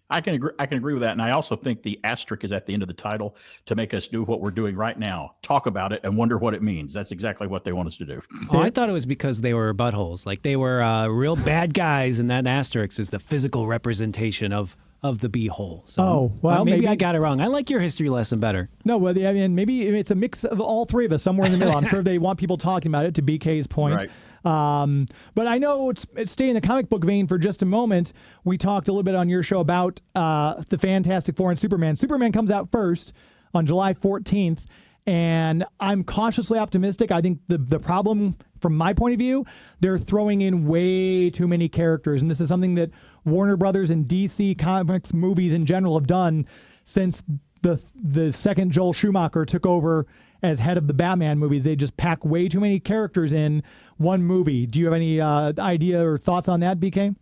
I can agree with that. And I also think the asterisk is at the end of the title to make us do what we're doing right now. Talk about it and wonder what it means. That's exactly what they want us to do. Oh, I thought it was because they were buttholes. Like they were real bad guys, and that asterisk is the physical representation of the beehole. So maybe I got it wrong. I like your history lesson better. No, well, I mean, maybe it's a mix of all three of us somewhere in the middle. I'm sure they want people talking about it, to BK's point. Right. But I know it's staying in the comic book vein for just a moment. We talked a little bit on your show about the Fantastic Four and Superman. Superman comes out first on July 14th, and I'm cautiously optimistic. I think the problem, from my point of view, they're throwing in way too many characters, and this is something that Warner Brothers and DC Comics movies in general have done since the second Joel Schumacher took over as head of the Batman movies. They just pack way too many characters in one movie. Do you have any idea or thoughts on that, BK?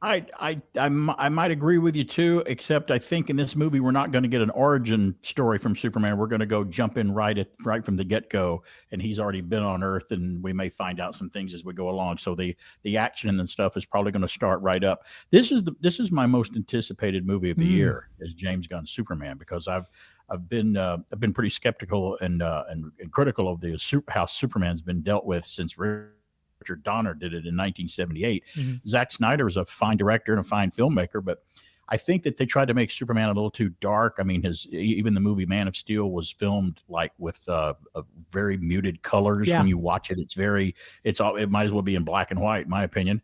I might agree with you too, except I think in this movie we're not going to get an origin story from Superman. We're going to go jump in right from the get-go, and he's already been on Earth, and we may find out some things as we go along. So the action and stuff is probably going to start right up. This is my most anticipated movie of the year, is James Gunn's Superman, because I've been pretty skeptical and critical of how Superman's been dealt with since Richard Donner did it in 1978. Mm-hmm. Zack Snyder is a fine director and a fine filmmaker, but I think that they tried to make Superman a little too dark. I mean, even the movie Man of Steel was filmed like with very muted colors. Yeah. When you watch it, it might as well be in black and white, in my opinion.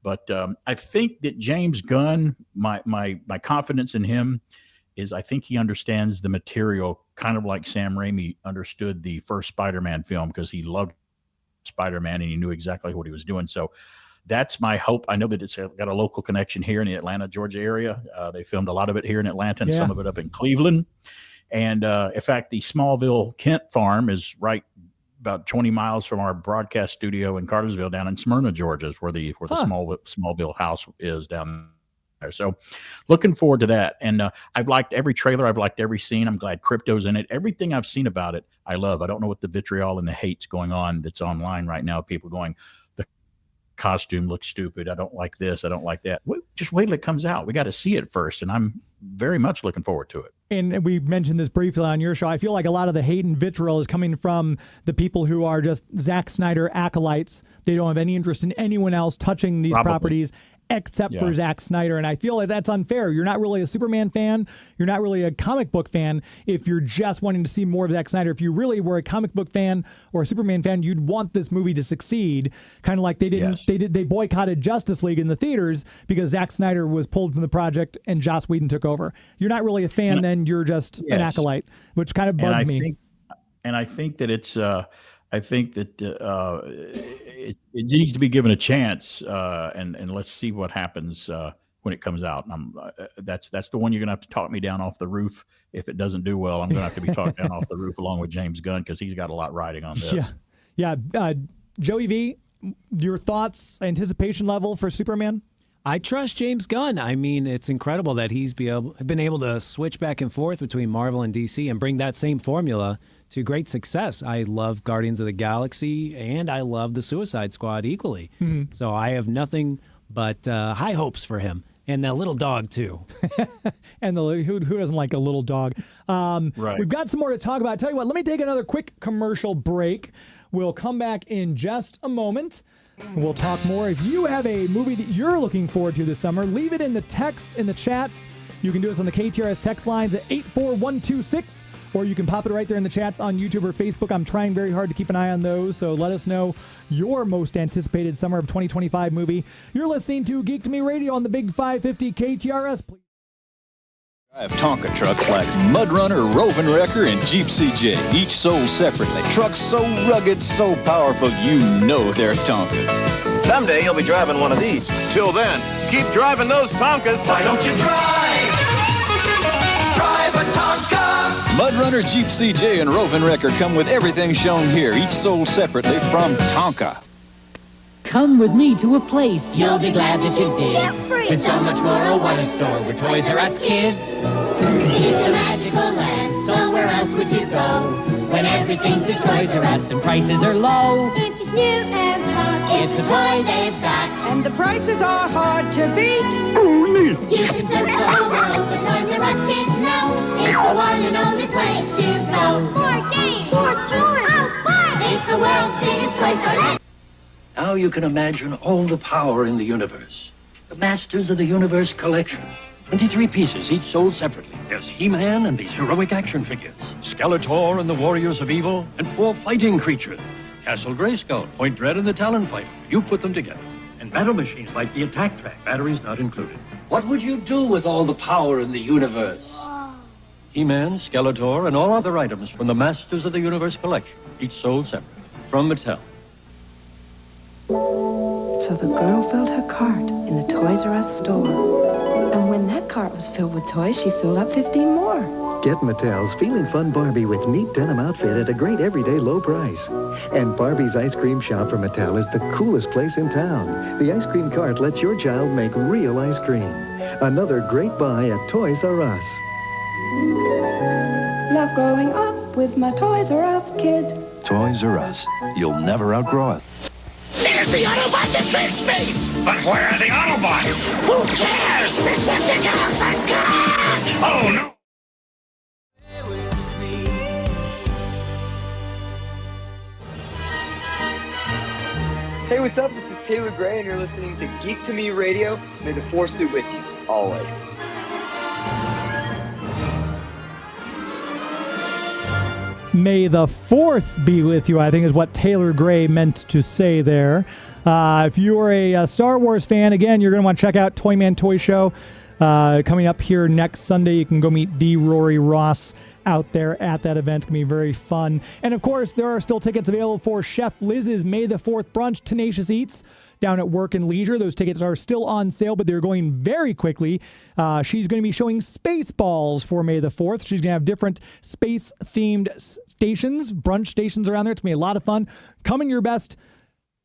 But I think that James Gunn, my confidence in him is I think he understands the material kind of like Sam Raimi understood the first Spider-Man film, because he loved Spider-Man and he knew exactly what he was doing. So that's my hope. I know that it's got a local connection here in the Atlanta, Georgia area. They filmed a lot of it here in Atlanta and some of it up in Cleveland. And in fact, the Smallville Kent farm is right about 20 miles from our broadcast studio in Cartersville down in Smyrna, Georgia, is where the Smallville house is down there. So looking forward to that. And I've liked every trailer. I've liked every scene. I'm glad Crypto's in it. Everything I've seen about it, I love. I don't know what the vitriol and the hate's going on that's online right now. People going, the costume looks stupid. I don't like this. I don't like that. Just wait till it comes out. We got to see it first. And I'm very much looking forward to it. And we mentioned this briefly on your show. I feel like a lot of the hate and vitriol is coming from the people who are just Zack Snyder acolytes. They don't have any interest in anyone else touching these properties except for Zack Snyder. And I feel like that's unfair. You're not really a Superman fan. You're not really a comic book fan if you're just wanting to see more of Zack Snyder. If you really were a comic book fan or a Superman fan, you'd want this movie to succeed. Kind of like they boycotted Justice League in the theaters because Zack Snyder was pulled from the project and Joss Whedon took over. You're not really a fan, then you're just an acolyte, which kind of bugs me. I think that it's I think that it needs to be given a chance, and let's see what happens when it comes out. That's the one you're going to have to talk me down off the roof. If it doesn't do well, I'm going to have to be talked down off the roof along with James Gunn, because he's got a lot riding on this. Yeah. Joey V, your thoughts, anticipation level for Superman? I trust James Gunn. I mean, it's incredible that he's been able to switch back and forth between Marvel and DC and bring that same formula to great success. I love Guardians of the Galaxy, and I love the Suicide Squad equally. Mm-hmm. So I have nothing but high hopes for him. And the little dog, too. And who doesn't like a little dog? Right. We've got some more to talk about. Tell you what, let me take another quick commercial break. We'll come back in just a moment. We'll talk more. If you have a movie that you're looking forward to this summer, leave it in the text, in the chats. You can do this on the KTRS text lines at 84126, or you can pop it right there in the chats on YouTube or Facebook. I'm trying very hard to keep an eye on those, so let us know your most anticipated summer of 2025 movie. You're listening to Geek to Me Radio on the Big 550 KTRS. Please. I have Tonka trucks like Mudrunner, Roving Wrecker, and Jeep CJ, each sold separately. Trucks so rugged, so powerful, you know they're Tonkas. Someday you'll be driving one of these. Till then, keep driving those Tonkas. Why don't you drive? Drive a Tonka! Mudrunner, Jeep CJ, and Roving Wrecker come with everything shown here, each sold separately from Tonka. Come with me to a place you'll be glad that you did. With so much more, oh what a store where Toys R Us kids. It's a magical land, somewhere else would you go? When everything's at Toys R Us and prices are low. If it's new and hot, it's a toy they've got. and the prices are hard to beat. Oh, neat. You can search the whole world for Toys R Us kids know. It's the one and only place to go. More games, more toys, oh, fun! It's the world's biggest toy store. Now you can imagine all the power in the universe. The Masters of the Universe collection. 23 pieces, each sold separately. There's He-Man and these heroic action figures. Skeletor and the Warriors of Evil, and 4 fighting creatures. Castle Grayskull, Point Dread, and the Talonfighter. You put them together. And battle machines like the Attack Track, batteries not included. What would you do with all the power in the universe? He-Man, Skeletor, and all other items from the Masters of the Universe collection, each sold separately. From Mattel. So the girl filled her cart in the Toys R Us store. And when that cart was filled with toys, she filled up 15 more. Get Mattel's Feeling Fun Barbie with neat denim outfit at a great everyday low price. And Barbie's Ice Cream Shop from Mattel is the coolest place in town. The ice cream cart lets your child make real ice cream. Another great buy at Toys R Us. Love growing up with my Toys R Us kid. Toys R Us. You'll never outgrow it. There's the Autobot Defense Base! But where are the Autobots? Who cares? Decepticons are gone! Oh, no! Hey, what's up? This is Taylor Gray, and you're listening to Geek to Me Radio. May the Force be with you, always. May the 4th be with you, I think is what Taylor Gray meant to say there. If you are a Star Wars fan, again, you're going to want to check out Toyman Toy Show coming up here next Sunday. You can go meet the Rory Ross out there at that event. It's going to be very fun. And, of course, there are still tickets available for Chef Liz's May the 4th brunch, Tenacious Eats, down at Work and Leisure. Those tickets are still on sale, but they're going very quickly. She's going to be showing Spaceballs for May the 4th. She's going to have different space-themed stations, brunch stations around there. It's going to be a lot of fun. Come in your best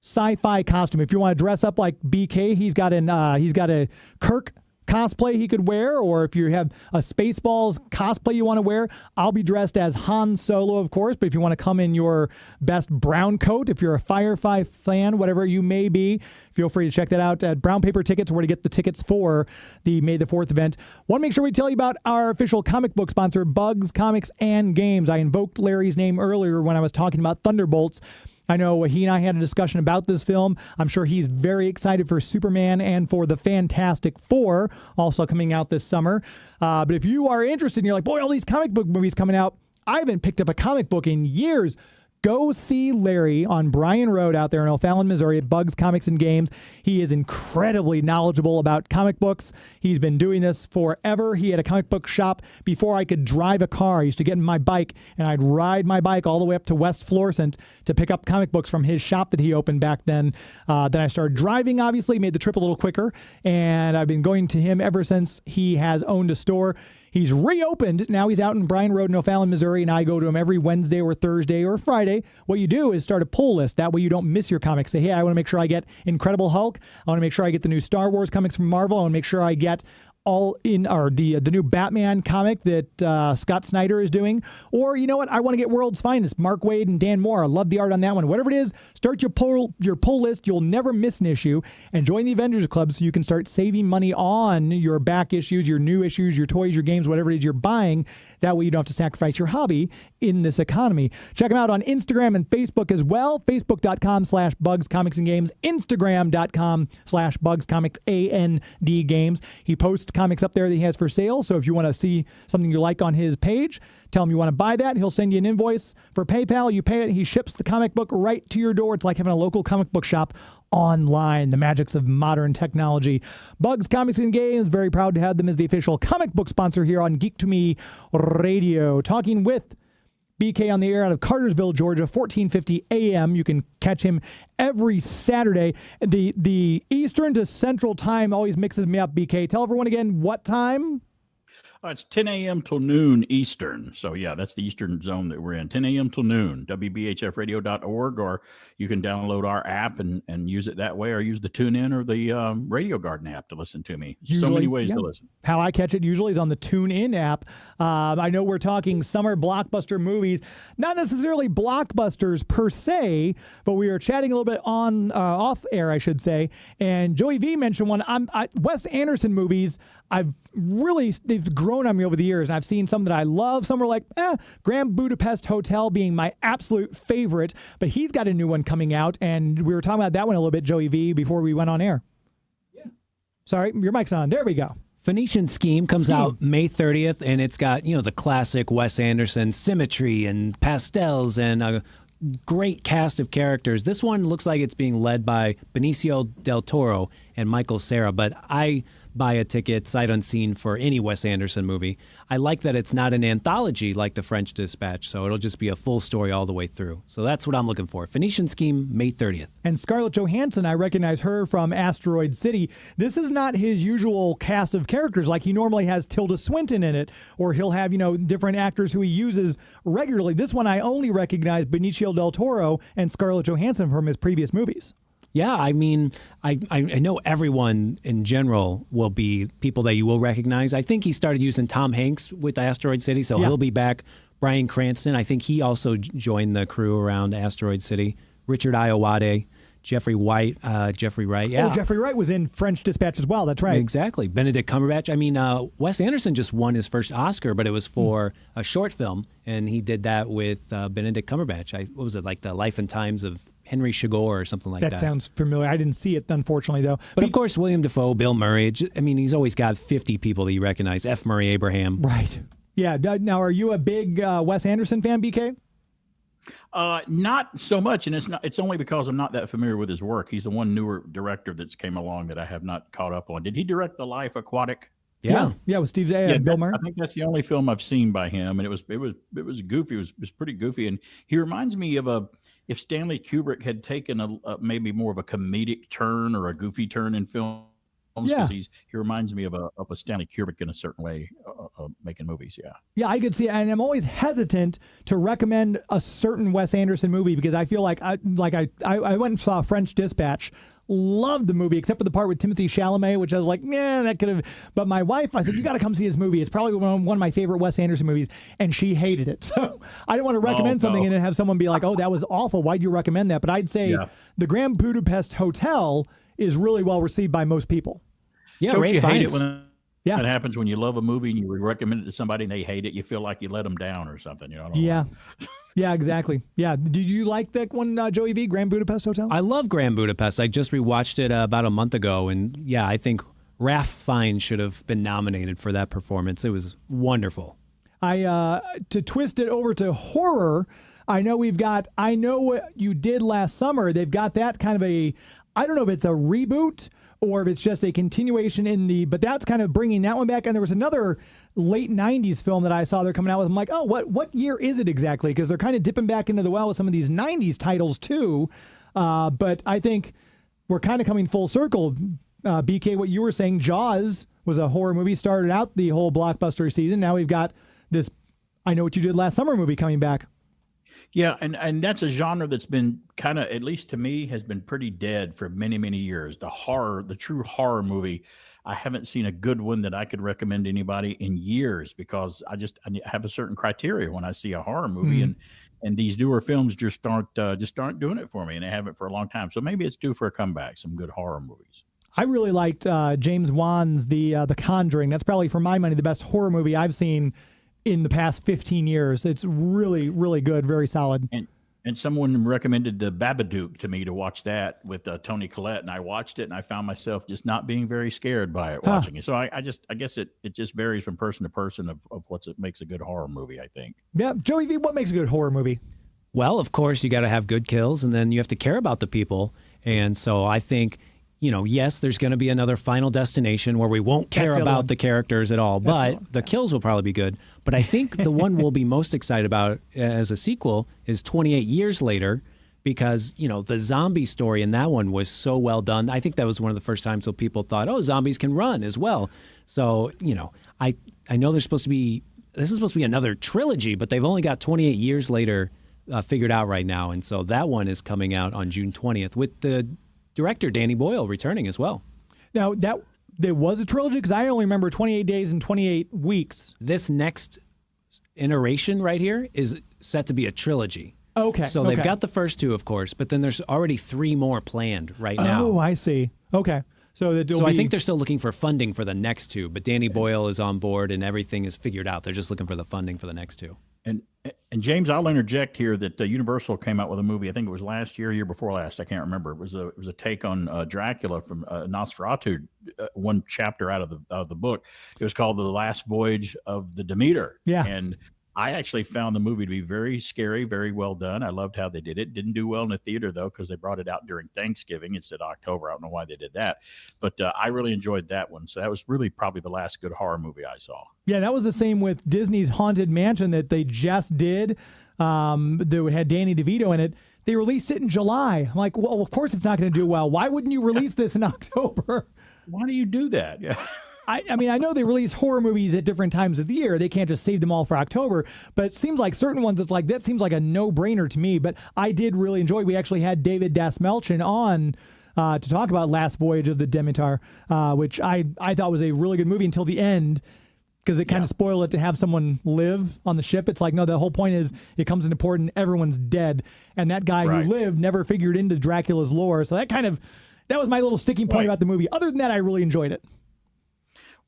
sci-fi costume. If you want to dress up like BK, he's got a Kirk cosplay he could wear, or if you have a Spaceballs cosplay you want to wear, I'll be dressed as Han Solo, of course, but if you want to come in your best brown coat, if you're a Firefly fan, whatever you may be, feel free to check that out at Brown Paper Tickets, where to get the tickets for the May the 4th event. Want to make sure we tell you about our official comic book sponsor, Bugs Comics and Games. I invoked Larry's name earlier when I was talking about Thunderbolts. I know he and I had a discussion about this film. I'm sure he's very excited for Superman and for the Fantastic Four, also coming out this summer. But if you are interested and you're like, boy, all these comic book movies coming out, I haven't picked up a comic book in years. Go see Larry on Bryan Road out there in O'Fallon, Missouri at Bugs Comics and Games. He is incredibly knowledgeable about comic books. He's been doing this forever. He had a comic book shop before I could drive a car. I used to get in my bike, and I'd ride my bike all the way up to West Florissant to pick up comic books from his shop that he opened back then. Then I started driving, obviously, made the trip a little quicker, and I've been going to him ever since he has owned a store. He's reopened. Now he's out in Bryan Road in O'Fallon, Missouri, and I go to him every Wednesday or Thursday or Friday. What you do is start a pull list. That way you don't miss your comics. Say, hey, I want to make sure I get Incredible Hulk. I want to make sure I get the new Star Wars comics from Marvel. I want to make sure I get the new Batman comic that Scott Snyder is doing. Or, you know what? I want to get World's Finest, Mark Waid and Dan Moore. I love the art on that one. Whatever it is, start your pull list. You'll never miss an issue. And join the Avengers Club so you can start saving money on your back issues, your new issues, your toys, your games, whatever it is you're buying. That way you don't have to sacrifice your hobby in this economy. Check him out on Instagram and Facebook as well. Facebook.com/Bugs Comics and Games. Instagram.com/Bugs Comics AND Games. He posts comics up there that he has for sale. So if you want to see something you like on his page, tell him you want to buy that. He'll send you an invoice for PayPal. You pay it. He ships the comic book right to your door. It's like having a local comic book shop online. The magics of modern technology. Bugs Comics and Games, very proud to have them as the official comic book sponsor here on Geek to Me Radio. Talking with BK on the air out of Cartersville, Georgia, 1450 a.m. You can catch him every Saturday. The Eastern to Central time always mixes me up, BK. Tell everyone again what time? It's 10 a.m. till noon Eastern. So, yeah, that's the Eastern zone that we're in. 10 a.m. till noon, WBHFradio.org, or you can download our app and use it that way, or use the TuneIn or the Radio Garden app to listen to me. So many ways to listen. How I catch it usually is on the TuneIn app. I know we're talking summer blockbuster movies, not necessarily blockbusters per se, but we were chatting a little bit on off air, I should say, and Joey V mentioned one. Wes Anderson movies, they've grown on me over the years. I've seen some that I love. Some were like, Grand Budapest Hotel being my absolute favorite, but he's got a new one coming out, and we were talking about that one a little bit, Joey V, before we went on air. Yeah. Sorry, your mic's on. There we go. Phoenician Scheme comes out May 30th, and it's got, the classic Wes Anderson symmetry and pastels and a great cast of characters. This one looks like it's being led by Benicio del Toro and Michael Cera, but I buy a ticket sight unseen for any Wes Anderson movie. I like that it's not an anthology like The French Dispatch, so it'll just be a full story all the way through. So that's what I'm looking for. Phoenician Scheme, May 30th. And Scarlett Johansson, I recognize her from Asteroid City. This is not his usual cast of characters. Like he normally has Tilda Swinton in it, or he'll have, different actors who he uses regularly. This one I only recognize Benicio del Toro and Scarlett Johansson from his previous movies. Yeah, I mean, I know everyone in general will be people that you will recognize. I think he started using Tom Hanks with Asteroid City, so he'll be back. Bryan Cranston, I think he also joined the crew around Asteroid City. Richard Ayoade, Jeffrey Wright, yeah. Oh, Jeffrey Wright was in French Dispatch as well. That's right. Exactly. Benedict Cumberbatch. I mean, Wes Anderson just won his first Oscar, but it was for a short film, and he did that with Benedict Cumberbatch. What was it, like The Life and Times of Henry Chigurh or something like that? That sounds familiar. I didn't see it, unfortunately, though. But of course, William Dafoe, Bill Murray. He's always got 50 people that you recognize. F. Murray Abraham. Right. Yeah. Now, are you a big Wes Anderson fan, BK? Not so much, and it's only because I'm not that familiar with his work. He's the one newer director that's came along that I have not caught up on. Did he direct The Life Aquatic? Yeah, with Steve Zahn and Bill Murray. I think that's the only film I've seen by him, and it was goofy. It was pretty goofy, and he reminds me of if Stanley Kubrick had taken a maybe more of a comedic turn or a goofy turn in film. Yeah, he reminds me of a Stanley Kubrick in a certain way, making movies. Yeah, I could see, and I'm always hesitant to recommend a certain Wes Anderson movie because I feel like I went and saw French Dispatch. Loved the movie, except for the part with Timothée Chalamet, which I was like, that could have. But my wife, I said, you got to come see this movie. It's probably one of my favorite Wes Anderson movies, and she hated it. So I didn't want to recommend something and then have someone be like, oh, that was awful. Why'd you recommend that? But I'd say the Grand Budapest Hotel is really well received by most people. Yeah, Don't you hate it when that happens when you love a movie and you recommend it to somebody and they hate it? You feel like you let them down or something. Yeah. Yeah, exactly. Yeah. Do you like that one, Joey V, Grand Budapest Hotel? I love Grand Budapest. I just rewatched it about a month ago, and yeah, I think Ralph Fiennes should have been nominated for that performance. It was wonderful. To twist it over to horror, I know What You Did Last Summer. They've got that kind of I don't know if it's a reboot or if it's just a continuation but that's kind of bringing that one back. And there was another late 90s film that I saw they're coming out with. I'm like, oh, what year is it exactly? Because they're kind of dipping back into the well with some of these 90s titles too. But I think we're kind of coming full circle. BK, what you were saying, Jaws was a horror movie, started out the whole blockbuster season. Now we've got this I Know What You Did Last Summer movie coming back. Yeah, and that's a genre that's been kind of, at least to me, has been pretty dead for many, many years. The true horror movie, I haven't seen a good one that I could recommend to anybody in years because I have a certain criteria when I see a horror movie, and these newer films just aren't doing it for me, and they haven't for a long time. So maybe it's due for a comeback, some good horror movies. I really liked James Wan's The Conjuring. That's probably, for my money, the best horror movie I've seen in the past 15 years. It's really, really good, very solid. And someone recommended the Babadook to me to watch that with Toni Collette, and I watched it, and I found myself just not being very scared by it watching it. So I guess it just varies from person to person of what makes a good horror movie, I think. Yeah, Joey V, what makes a good horror movie? Well, of course, you got to have good kills, and then you have to care about the people. And so I think, yes, there's going to be another Final Destination where we won't care about the characters at all, but the kills will probably be good. But I think the one we'll be most excited about as a sequel is 28 Years Later, because, the zombie story in that one was so well done. I think that was one of the first times where people thought, oh, zombies can run as well. So, I know this is supposed to be another trilogy, but they've only got 28 Years Later figured out right now. And so that one is coming out on June 20th with the director Danny Boyle returning as well. Now, there was a trilogy, because I only remember 28 Days and 28 Weeks. This next iteration right here is set to be a trilogy. Okay. So they've got the first two, of course, but then there's already 3 more planned right now. Oh, I see. Okay. So I think they're still looking for funding for the next 2, but Danny Boyle is on board and everything is figured out. They're just looking for the funding for the next 2. And James, I'll interject here that Universal came out with a movie. I think it was last year, year before last. I can't remember. It was a take on Dracula from Nosferatu, one chapter out of the book. It was called The Last Voyage of the Demeter. Yeah. And I actually found the movie to be very scary, very well done. I loved how they did it. Didn't do well in the theater, though, because they brought it out during Thanksgiving instead of October. I don't know why they did that. But I really enjoyed that one. So that was really probably the last good horror movie I saw. Yeah, that was the same with Disney's Haunted Mansion that they just did. That had Danny DeVito in it. They released it in July. I'm like, well, of course it's not going to do well. Why wouldn't you release this in October? Why do you do that? Yeah. I mean, I know they release horror movies at different times of the year. They can't just save them all for October. But it seems like certain ones, it's like, that seems like a no-brainer to me. But I did really enjoy. We actually had David Dasmelchian on to talk about Last Voyage of the Demeter, which I thought was a really good movie until the end, because it kind of spoiled it to have someone live on the ship. It's like, no, the whole point is it comes into port and everyone's dead. And that guy who lived never figured into Dracula's lore. So that was my little sticking point about the movie. Other than that, I really enjoyed it.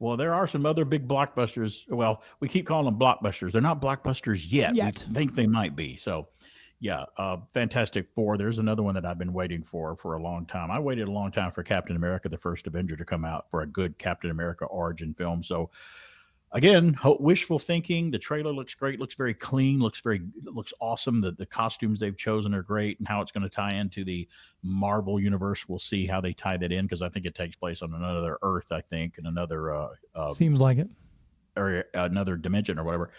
Well, there are some other big blockbusters. Well, we keep calling them blockbusters. They're not blockbusters yet. We think they might be. So, yeah, Fantastic Four. There's another one that I've been waiting for a long time. I waited a long time for Captain America, the First Avenger, to come out, for a good Captain America origin film. So, again, wishful thinking. The trailer looks great, looks very clean, looks awesome. The costumes they've chosen are great, and how it's going to tie into the Marvel universe. We'll see how they tie that in, because I think it takes place on another Earth, I think, and another seems like it, or another dimension or whatever.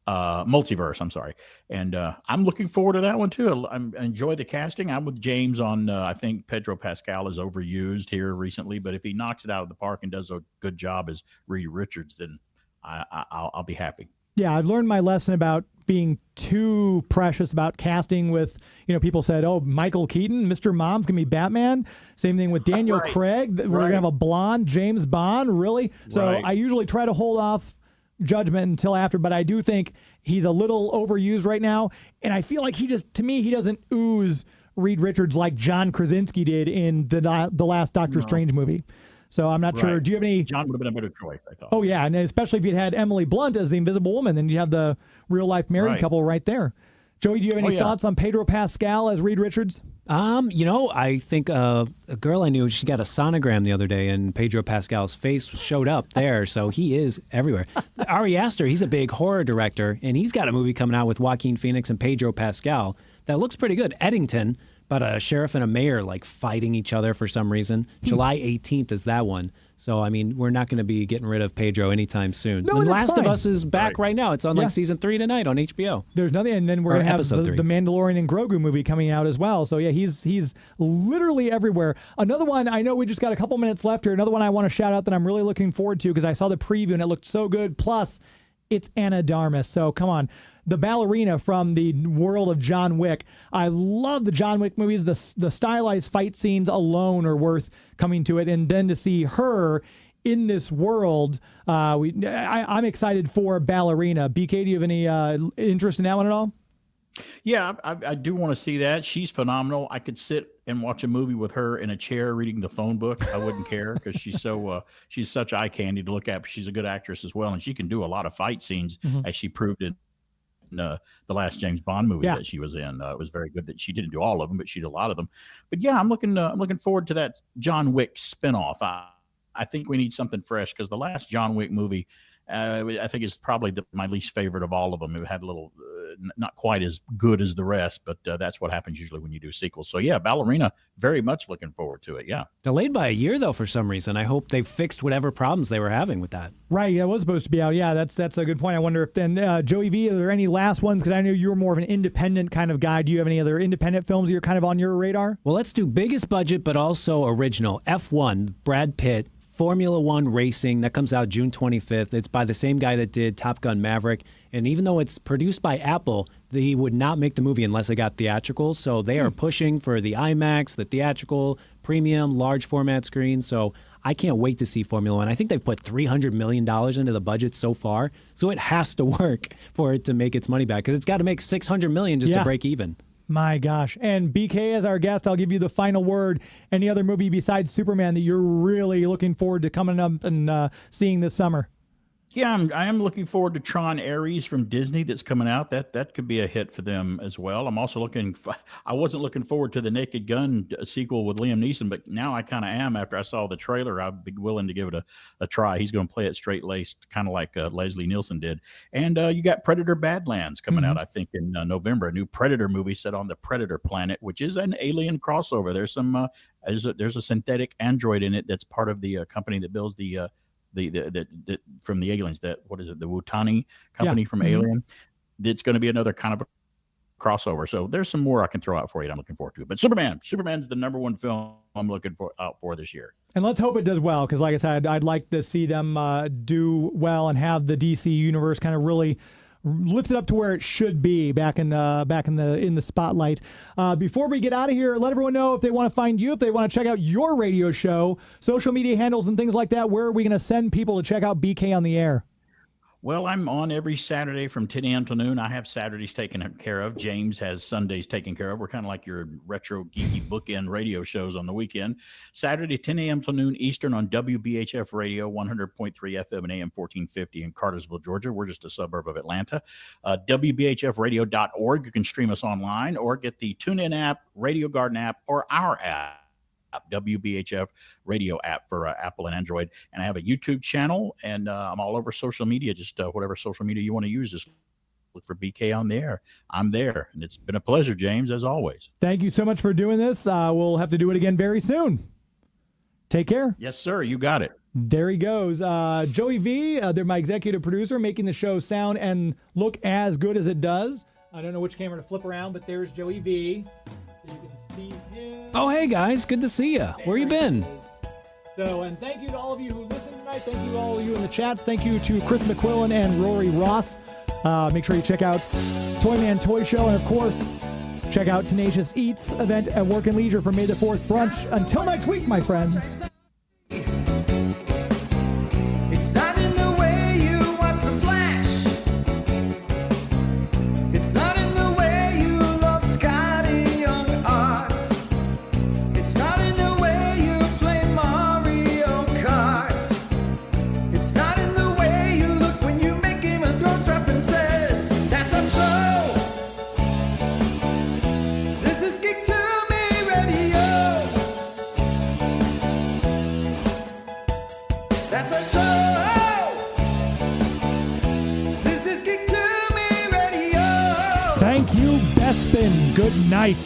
Multiverse, I'm sorry. And I'm looking forward to that one too. I enjoy the casting. I'm with James on I think Pedro Pascal is overused here recently, but if he knocks it out of the park and does a good job as Reed Richards, then I'll be happy. Yeah, I've learned my lesson about being too precious about casting with, people said, oh, Michael Keaton, Mr. Mom's going to be Batman. Same thing with Daniel Craig. We're going to have a blonde James Bond, really? So I usually try to hold off judgment until after, but I do think he's a little overused right now. And I feel like he doesn't ooze Reed Richards like John Krasinski did in the last Doctor Strange movie. So I'm not sure. Do you have any? John would have been a better choice, I thought. Oh, yeah. And especially if you'd had Emily Blunt as the Invisible Woman, then you have the real-life married couple right there. Joey, do you have any thoughts on Pedro Pascal as Reed Richards? I think a girl I knew, she got a sonogram the other day, and Pedro Pascal's face showed up there, so he is everywhere. Ari Aster, he's a big horror director, and he's got a movie coming out with Joaquin Phoenix and Pedro Pascal that looks pretty good. Eddington, about a sheriff and a mayor fighting each other for some reason. July 18th is that one. So, I mean, we're not going to be getting rid of Pedro anytime soon. No, The Last of Us is back right now. It's on season 3 tonight on HBO. There's nothing, and then we're going to have the Mandalorian and Grogu movie coming out as well. So, yeah, he's literally everywhere. Another one, I know we just got a couple minutes left here. Another one I want to shout out that I'm really looking forward to because I saw the preview and it looked so good. Plus, it's Ana de Armas. So, come on. The ballerina from the world of John Wick. I love the John Wick movies. The stylized fight scenes alone are worth coming to it. And then to see her in this world, I'm excited for Ballerina. BK, do you have any interest in that one at all? Yeah, I do want to see that. She's phenomenal. I could sit and watch a movie with her in a chair reading the phone book. I wouldn't care because she's she's such eye candy to look at. But she's a good actress as well, and she can do a lot of fight scenes as she proved in the last James Bond movie that she was in. It was very good that she didn't do all of them, but she did a lot of them. But yeah, I'm looking forward to that John Wick spinoff. I think we need something fresh because the last John Wick movie, I think is probably my least favorite of all of them. It had a little, not quite as good as the rest, but that's what happens usually when you do sequels. So yeah, Ballerina, very much looking forward to it. Yeah. Delayed by a year though for some reason. I hope they fixed whatever problems they were having with that. Right, yeah, it was supposed to be out. Yeah, that's a good point. I wonder if then Joey V, are there any last ones? Because I know you're more of an independent kind of guy. Do you have any other independent films that you're kind of on your radar? Well, let's do biggest budget but also original. F1, Brad Pitt. Formula One Racing, that comes out June 25th. It's by the same guy that did Top Gun Maverick. And even though it's produced by Apple, they would not make the movie unless it got theatrical. So they are pushing for the IMAX, the theatrical, premium, large format screen. So I can't wait to see Formula One. I think they've put $300 million into the budget so far. So it has to work for it to make its money back because it's got to make $600 million just to break even. My gosh. And BK, as our guest, I'll give you the final word. Any other movie besides Superman that you're really looking forward to coming up and seeing this summer? Yeah, I am looking forward to Tron Ares from Disney that's coming out. That could be a hit for them as well. I'm also I wasn't looking forward to the Naked Gun sequel with Liam Neeson, but now I kind of am after I saw the trailer. I'd be willing to give it a try. He's going to play it straight-laced, kind of like Leslie Nielsen did. And you got Predator Badlands coming out, I think, in November. A new Predator movie set on the Predator planet, which is an alien crossover. There's some there's a synthetic android in it that's part of the company that builds the from the aliens, the Wutani company from Alien. It's going to be another kind of a crossover. So there's some more I can throw out for you that I'm looking forward to. But Superman's the number one film I'm looking out for this year. And let's hope it does well, because like I said, I'd like to see them do well and have the DC universe kind of really lift it up to where it should be back in the spotlight. Before we get out of here, let everyone know if they want to find you, if they want to check out your radio show, social media handles and things like that. Where are we going to send people to check out BK on the air? Well, I'm on every Saturday from 10 a.m. till noon. I have Saturdays taken care of. James has Sundays taken care of. We're kind of like your retro geeky bookend radio shows on the weekend. Saturday, 10 a.m. till noon Eastern on WBHF Radio, 100.3 FM and AM 1450 in Cartersville, Georgia. We're just a suburb of Atlanta. WBHFradio.org. You can stream us online or get the TuneIn app, Radio Garden app, or our app. WBHF radio app for Apple and Android. And I have a YouTube channel, and I'm all over social media. Just whatever social media you want to use, just look for BK on there. I'm there, and it's been a pleasure, James, as always. Thank you so much for doing this. We'll have to do it again very soon. Take care. Yes, sir. You got it. There he goes. Joey V, they're my executive producer, making the show sound and look as good as it does. I don't know which camera to flip around, but there's Joey V. So you can see him. Oh, hey, guys. Good to see you. Where you been? So, and thank you to all of you who listened tonight. Thank you to all of you in the chats. Thank you to Chris McQuillen and Rory Ross. Make sure you check out Toyman Toy Show. And, of course, check out Tenacious Eats event at Work and Leisure for May the 4th brunch. Until next week, my friends. It's not in the way you watch The Flash. It's not in the way you love Scotty Young art. It's not in the way you play Mario Kart. It's not in the way you look when you make Game of Thrones references. That's our show. This is Geek to Me Radio. That's our show. Thank you, Bespin. Good night.